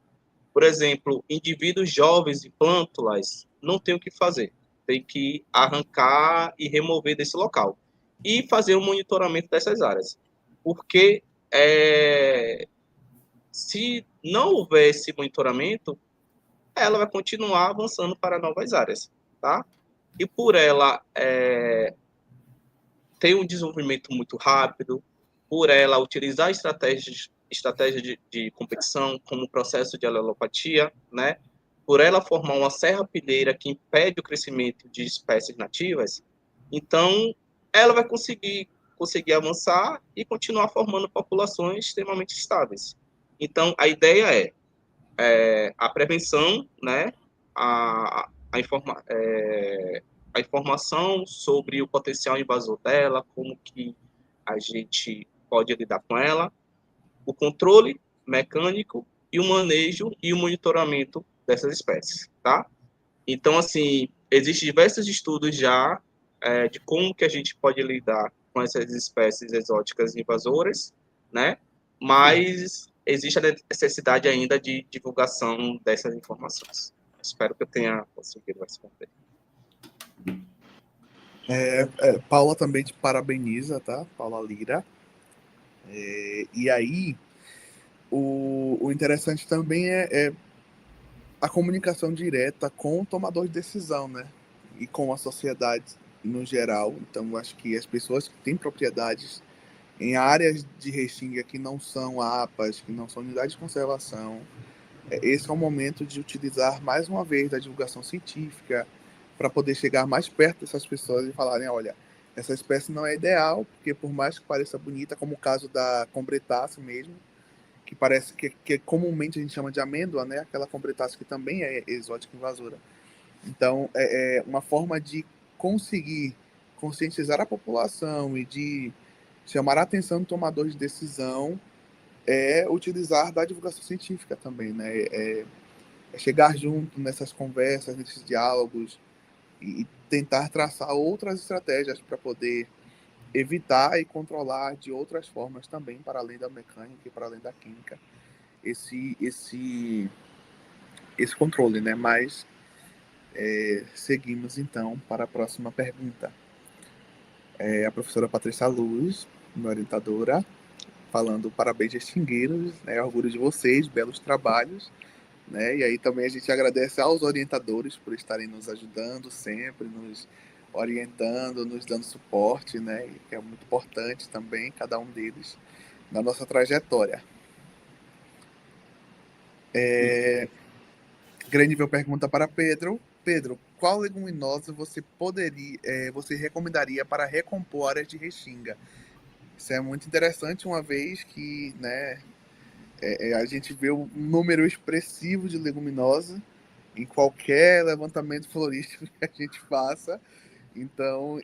Por exemplo, indivíduos jovens e plântulas não tem o que fazer, tem que arrancar e remover desse local e fazer o monitoramento dessas áreas, porque se não houver esse monitoramento, ela vai continuar avançando para novas áreas, tá? E por ela ter um desenvolvimento muito rápido, por ela utilizar estratégias de competição, como o processo de alelopatia, né? Por ela formar uma serrapilheira que impede o crescimento de espécies nativas, então ela vai conseguir avançar e continuar formando populações extremamente estáveis. Então, a ideia a prevenção, né? A informação sobre o potencial invasor dela, como que a gente pode lidar com ela, o controle mecânico e o manejo e o monitoramento dessas espécies, tá? Então, assim, existem diversos estudos já de como que a gente pode lidar com essas espécies exóticas invasoras, né? Mas existe a necessidade ainda de divulgação dessas informações. Espero que eu tenha conseguido responder. Paula também te parabeniza, tá? Paula Lira. E aí, o interessante também é a comunicação direta com o tomador de decisão, né? E com a sociedade no geral. Então, acho que as pessoas que têm propriedades em áreas de restinga que não são APAs, que não são unidades de conservação, esse é o momento de utilizar mais uma vez a divulgação científica para poder chegar mais perto dessas pessoas e falarem, olha, essa espécie não é ideal, porque por mais que pareça bonita, como o caso da combretácea mesmo, que parece que comumente a gente chama de amêndoa, né? Aquela combretácea que também é exótica invasora. Então, é uma forma de conseguir conscientizar a população e de chamar a atenção do tomador de decisão utilizar da divulgação científica também, né? É chegar junto nessas conversas, nesses diálogos e tentar traçar outras estratégias para poder evitar e controlar de outras formas também, para além da mecânica e para além da química, esse esse controle, né? Mas seguimos então para a próxima pergunta. A professora Patrícia Luz, minha orientadora, falando parabéns extinguidos, né? Orgulho de vocês, belos trabalhos, né? E aí também a gente agradece aos orientadores por estarem nos ajudando sempre, nos orientando, nos dando suporte, né? Que é muito importante também, cada um deles, na nossa trajetória. Grande pergunta para Pedro. Pedro, qual leguminosa você recomendaria para recompor áreas de restinga? Isso é muito interessante, uma vez que, né, a gente vê um número expressivo de leguminosa em qualquer levantamento florístico que a gente faça. Então,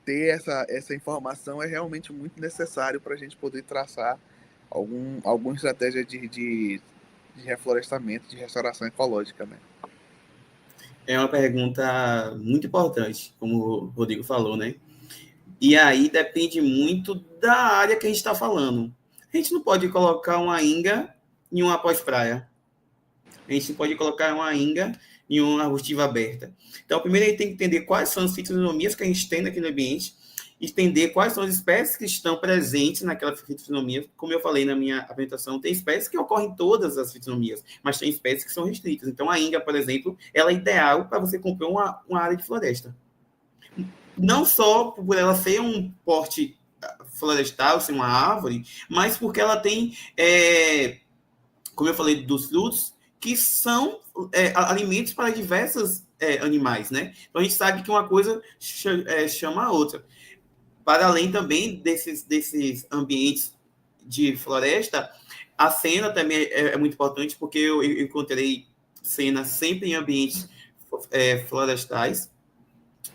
ter essa informação é realmente muito necessário para a gente poder traçar alguma estratégia de reflorestamento, de restauração ecológica, né? É uma pergunta muito importante, como o Rodrigo falou, né? E aí depende muito da área que a gente está falando. A gente não pode colocar uma inga em uma pós-praia. A gente não pode colocar uma inga em uma arbustiva aberta. Então, primeiro a gente tem que entender quais são as fitonomias que a gente tem naquele ambiente, entender quais são as espécies que estão presentes naquela fitonomia. Como eu falei na minha apresentação, tem espécies que ocorrem em todas as fitonomias, mas tem espécies que são restritas. Então, a inga, por exemplo, ela é ideal para você comprar uma área de floresta. Não só por ela ser um porte florestal, ser uma árvore, mas porque ela tem, como eu falei, dos frutos, que são alimentos para diversos animais, né? Então, a gente sabe que uma coisa chama a outra. Para além também desses ambientes de floresta, a cena também é muito importante, porque eu encontrei cena sempre em ambientes florestais.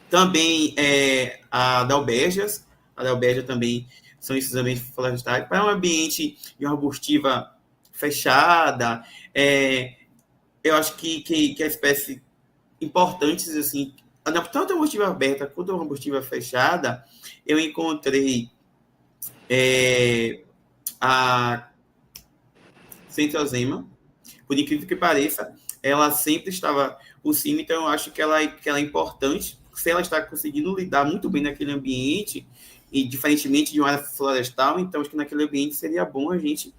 Também a Dalbergias. A Dalbergia também são esses ambientes florestais. Para um ambiente de uma arbustiva fechada, eu acho que a espécie importantes, assim, tanto a arbustiva aberta quanto a arbustiva fechada, eu encontrei a centrosema. Por incrível que pareça, ela sempre estava por cima, então eu acho que ela é importante. Se ela está conseguindo lidar muito bem naquele ambiente, e diferentemente de uma área florestal, então acho que naquele ambiente seria bom a gente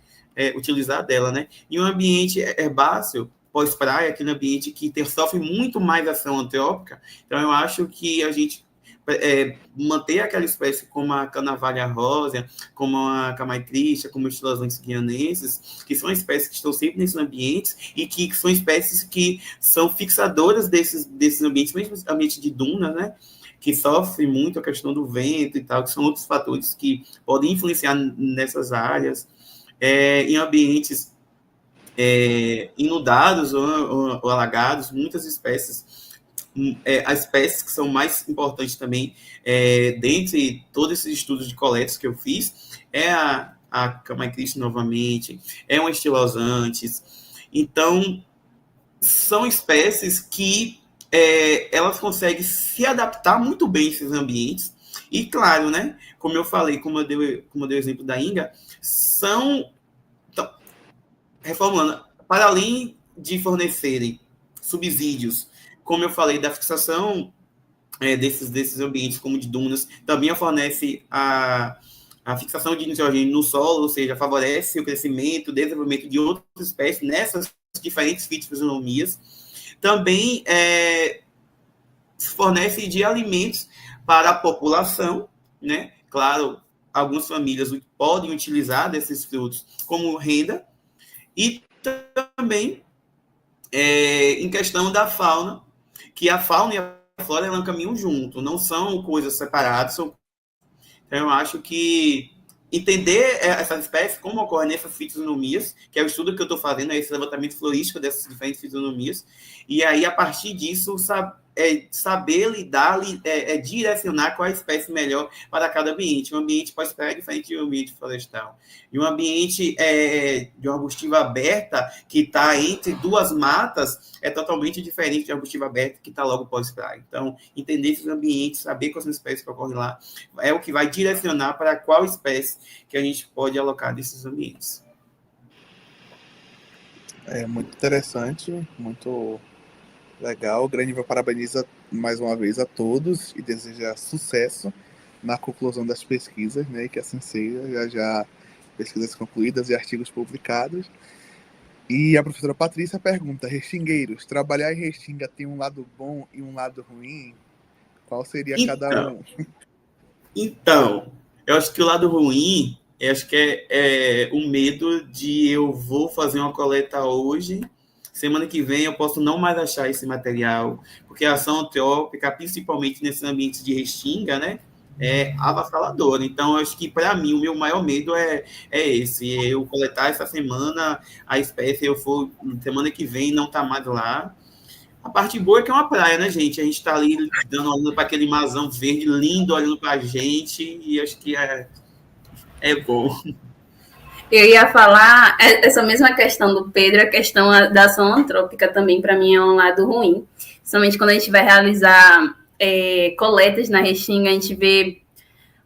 utilizar dela, né? E um ambiente herbáceo, pós-praia, aquele ambiente que sofre muito mais ação antrópica, então eu acho que a gente manter aquela espécie como a Canavalha rosa, como a Camaicrista, como os Estilosantes guianenses, que são espécies que estão sempre nesses ambientes e que são espécies que são fixadoras desses ambientes, mesmo ambiente de dunas, né? Que sofre muito a questão do vento e tal, que são outros fatores que podem influenciar nessas áreas. Em ambientes inundados ou alagados, muitas espécies, as espécies que são mais importantes também, dentre todos esses estudos de coletas que eu fiz, a Camaicrista novamente, um Estilosantes. Então, são espécies que elas conseguem se adaptar muito bem a esses ambientes. E, claro, né, como eu falei, como eu dei o exemplo da Inga, reformulando, para além de fornecerem subsídios, como eu falei, da fixação desses ambientes, como de dunas, também fornece a fixação de nitrogênio no solo, ou seja, favorece o crescimento, o desenvolvimento de outras espécies nessas diferentes fitofisionomias. Também fornece de alimentos para a população, né? Claro, algumas famílias podem utilizar desses frutos como renda, e também em questão da fauna, que a fauna e a flora elas caminham junto, não são coisas separadas. Então, eu acho que entender essas espécies, como ocorrem nessas fitonomias, que é o estudo que eu estou fazendo, esse levantamento florístico dessas diferentes fitonomias, e aí, a partir disso, saber lidar, direcionar qual a espécie melhor para cada ambiente. Um ambiente pós-praia é diferente de um ambiente florestal. E um ambiente de uma arbustiva aberta, que está entre duas matas, é totalmente diferente de uma arbustiva aberta que está logo pós-praia. Então, entender esses ambientes, saber quais são as espécies que ocorrem lá, é o que vai direcionar para qual espécie que a gente pode alocar desses ambientes. É muito interessante, muito legal. O Graniva parabeniza mais uma vez a todos e deseja sucesso na conclusão das pesquisas, né? E que assim seja, já pesquisas concluídas e artigos publicados. E a professora Patrícia pergunta: Restingueiros, trabalhar em Restinga tem um lado bom e um lado ruim? Qual seria cada Então, um? Então, eu acho que o lado ruim, eu acho que é o medo de eu vou fazer uma coleta hoje, semana que vem eu posso não mais achar esse material, porque a ação antrópica, principalmente nesse ambiente de Restinga, né, é avassaladora. Então, eu acho que, para mim, o meu maior medo é esse, eu coletar essa semana a espécie, eu for semana que vem não tá mais lá. A parte boa é que é uma praia, né, gente? A gente tá ali olhando para aquele marzão verde lindo, olhando para a gente, e acho que é bom. Eu ia falar essa mesma questão do Pedro, a questão da ação antrópica também, para mim, é um lado ruim. Somente quando a gente vai realizar coletas na Restinga, a gente vê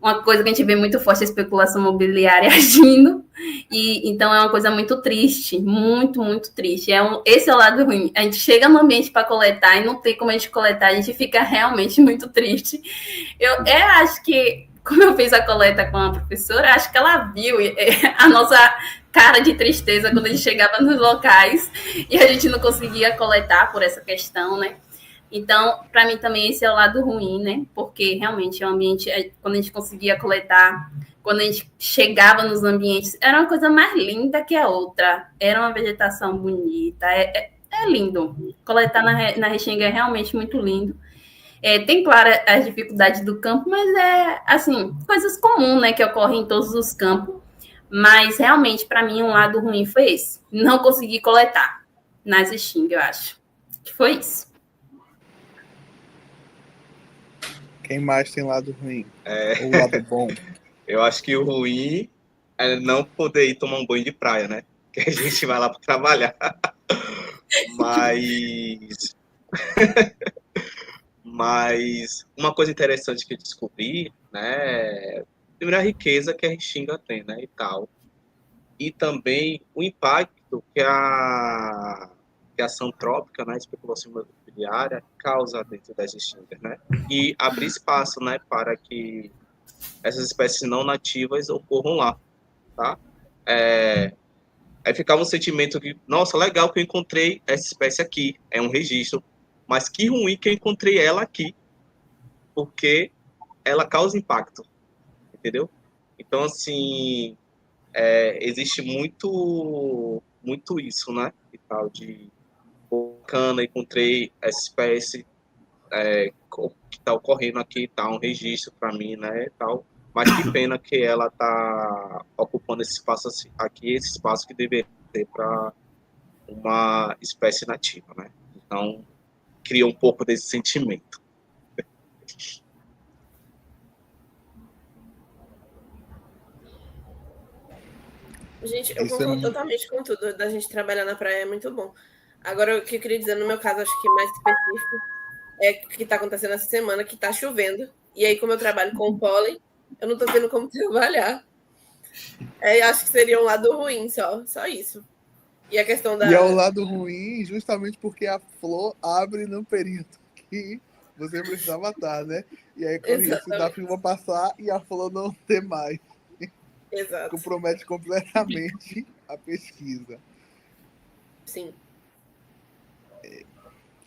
uma coisa que a gente vê muito forte, a especulação imobiliária agindo, e então é uma coisa muito triste, muito, muito triste. Esse é o lado ruim. A gente chega no ambiente para coletar e não tem como a gente coletar, a gente fica realmente muito triste. Eu acho que, como eu fiz a coleta com a professora, acho que ela viu a nossa cara de tristeza quando a gente chegava nos locais e a gente não conseguia coletar por essa questão, né? Então, para mim também esse é o lado ruim, né? Porque realmente é um ambiente, quando a gente conseguia coletar, quando a gente chegava nos ambientes, era uma coisa mais linda que a outra. Era uma vegetação bonita, é lindo. Coletar na Restinga é realmente muito lindo. Tem, claro, as dificuldades do campo, mas assim, coisas comuns, né? Que ocorrem em todos os campos. Mas, realmente, para mim, um lado ruim foi esse. Não consegui coletar nas Restinga, eu acho. Que foi isso. Quem mais tem lado ruim? Ou lado bom? Eu acho que o ruim é não poder ir tomar um banho de praia, né? Que a gente vai lá para trabalhar. Mas uma coisa interessante que eu descobri, né? Primeiro a riqueza que a Restinga tem, né? E tal. E também o impacto que a ação trópica, né? A especulação imobiliária causa dentro das Restingas, né? E abrir espaço, né? Para que essas espécies não nativas ocorram lá, tá? Aí ficava um sentimento que, nossa, legal que eu encontrei essa espécie aqui, é um registro, mas que ruim que eu encontrei ela aqui, porque ela causa impacto, entendeu? Então, assim, existe muito isso, né? E tal, de bacana, encontrei essa espécie que está ocorrendo aqui, tá um registro para mim, né? E tal. Mas que pena que ela está ocupando esse espaço aqui, esse espaço que deveria ter para uma espécie nativa, né? Então, cria um pouco desse sentimento. Gente, eu Isso é concordo totalmente com tudo. Da gente trabalhar na praia é muito bom. Agora, o que eu queria dizer, no meu caso, acho que mais específico, é o que está acontecendo essa semana, que está chovendo. E aí, como eu trabalho com pólen, eu não estou tendo como trabalhar. Acho que seria um lado ruim só isso. E a questão E é o da. lado ruim justamente porque a flor abre no período que você precisava estar, né? E aí corre isso da Exatamente. chuva passar e a flor não ter mais. Exato. Compromete completamente a pesquisa. Sim.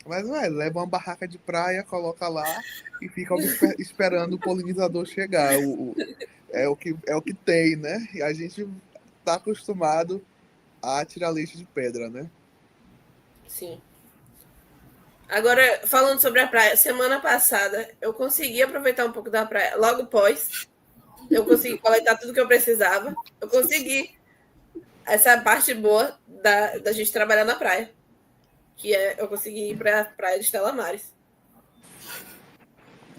Mas não é, leva uma barraca de praia, coloca lá e fica esperando o polinizador chegar. É o que tem, né? E a gente tá acostumado a tirar leite de pedra, né? Sim. Agora, falando sobre a praia, semana passada eu consegui aproveitar um pouco da praia. Logo após, eu consegui coletar tudo que eu precisava. Eu consegui essa parte boa da gente trabalhar na praia. Que eu consegui ir para a praia de Estela Maris.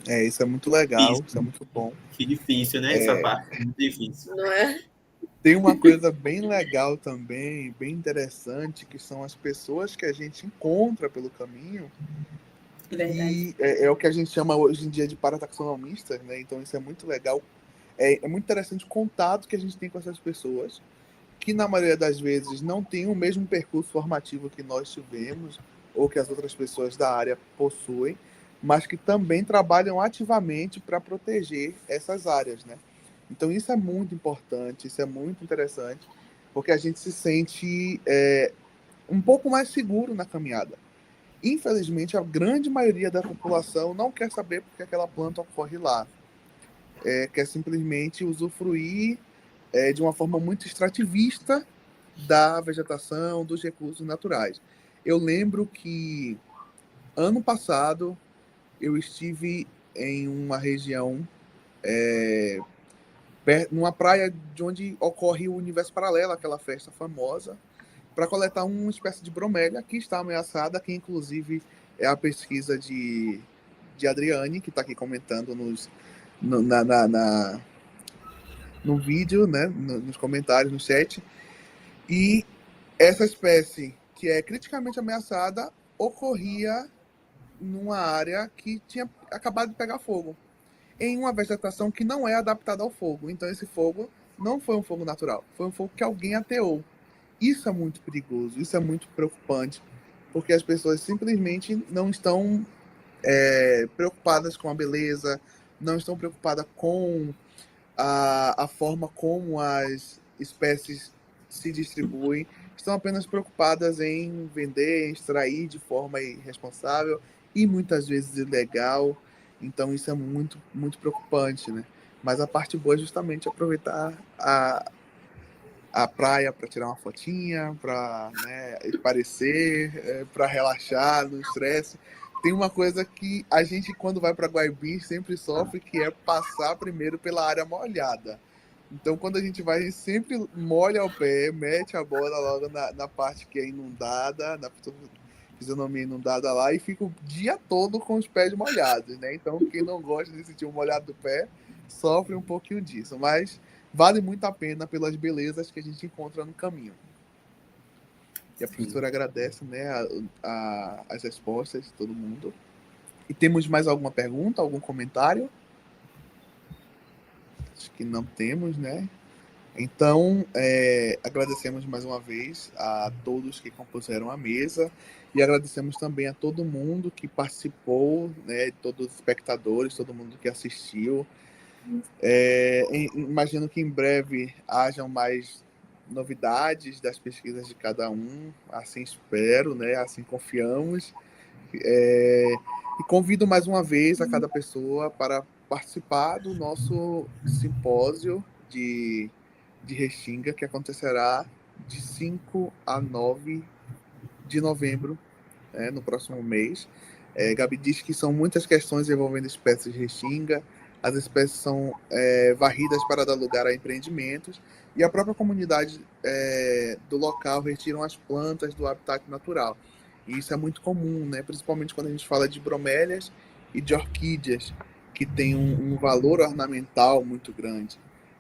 Isso é muito legal, isso é muito bom. Que difícil, né? Essa parte, muito difícil. Não é? Tem uma coisa bem legal também, bem interessante, que são as pessoas que a gente encontra pelo caminho. Verdade. E é o que a gente chama hoje em dia de parataxonomistas, né? Então isso é muito legal. É muito interessante o contato que a gente tem com essas pessoas. que na maioria das vezes não têm o mesmo percurso formativo que nós tivemos ou que as outras pessoas da área possuem, mas que também trabalham ativamente para proteger essas áreas, né? Então isso é muito importante, isso é muito interessante, porque a gente se sente um pouco mais seguro na caminhada. Infelizmente, a grande maioria da população não quer saber porque aquela planta ocorre lá. Quer simplesmente usufruir de uma forma muito extrativista da vegetação, dos recursos naturais. Eu lembro que ano passado eu estive em uma região, numa praia de onde ocorre o Universo Paralelo, aquela festa famosa, para coletar uma espécie de bromélia que está ameaçada, que inclusive é a pesquisa de Adriane, que está aqui comentando no vídeo, né, nos comentários, no chat. E essa espécie, que é criticamente ameaçada, ocorria numa área que tinha acabado de pegar fogo, em uma vegetação que não é adaptada ao fogo. Então esse fogo não foi um fogo natural, foi um fogo que alguém ateou. Isso é muito perigoso, isso é muito preocupante, porque as pessoas simplesmente não estão preocupadas com a beleza, não estão preocupadas com a forma como as espécies se distribuem, estão apenas preocupadas em vender, em extrair de forma irresponsável e muitas vezes ilegal. Então isso é muito, muito preocupante, né? Mas a parte boa é justamente aproveitar a praia para tirar uma fotinha, para, né, esparecer, para relaxar no estresse. Tem uma coisa que a gente, quando vai para Guaibi, sempre sofre, que é passar primeiro pela área molhada. Então, quando a gente vai, a gente sempre molha o pé, mete a bola logo na parte que é inundada, na fisionomia inundada lá, e fica o dia todo com os pés molhados, né? Então, quem não gosta de sentir o molhado do pé, sofre um pouquinho disso. Mas vale muito a pena pelas belezas que a gente encontra no caminho. E a professora agradece, né, as respostas de todo mundo. E temos mais alguma pergunta, algum comentário? Acho que não temos, né? Então, agradecemos mais uma vez a todos que compuseram a mesa e agradecemos também a todo mundo que participou, né, todos os espectadores, todo mundo que assistiu. Imagino que em breve hajam mais novidades das pesquisas de cada um, assim espero, né? Assim confiamos. E convido mais uma vez a cada pessoa para participar do nosso simpósio de Restinga, que acontecerá de 5 a 9 de novembro, né, no próximo mês. Gabi diz que são muitas questões envolvendo espécies de restinga, as espécies são varridas para dar lugar a empreendimentos, e a própria comunidade do local retiram as plantas do habitat natural. E isso é muito comum, né? Principalmente quando a gente fala de bromélias e de orquídeas, que tem um valor ornamental muito grande.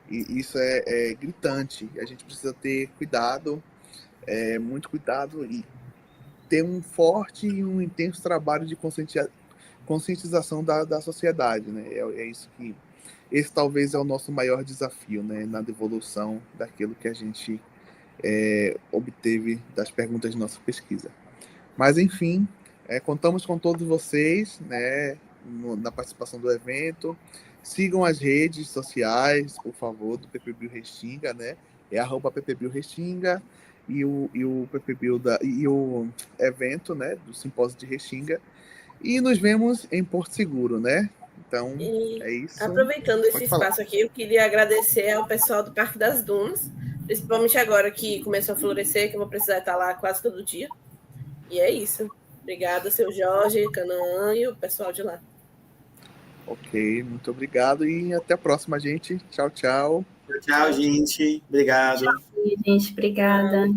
E isso é gritante. A gente precisa ter cuidado, muito cuidado, e ter um forte e um intenso trabalho de conscientização da sociedade, né? Isso que esse talvez é o nosso maior desafio, né? Na devolução daquilo que a gente obteve das perguntas de nossa pesquisa. Mas enfim, contamos com todos vocês, né? Na participação do evento. Sigam as redes sociais, por favor, do PPBio Restinga, né? É @PPBio Restinga. E o PPBio e o evento, né, do simpósio de Restinga. E nos vemos em Porto Seguro, né? Então, é isso. Aproveitando esse espaço aqui, eu queria agradecer ao pessoal do Parque das Dunas, principalmente agora que começou a florescer, que eu vou precisar estar lá quase todo dia. E é isso. Obrigada, seu Jorge, Canaã e o pessoal de lá. Ok, muito obrigado e até a próxima, gente. Tchau, tchau. Tchau, gente. Obrigado. Tchau, gente. Obrigada.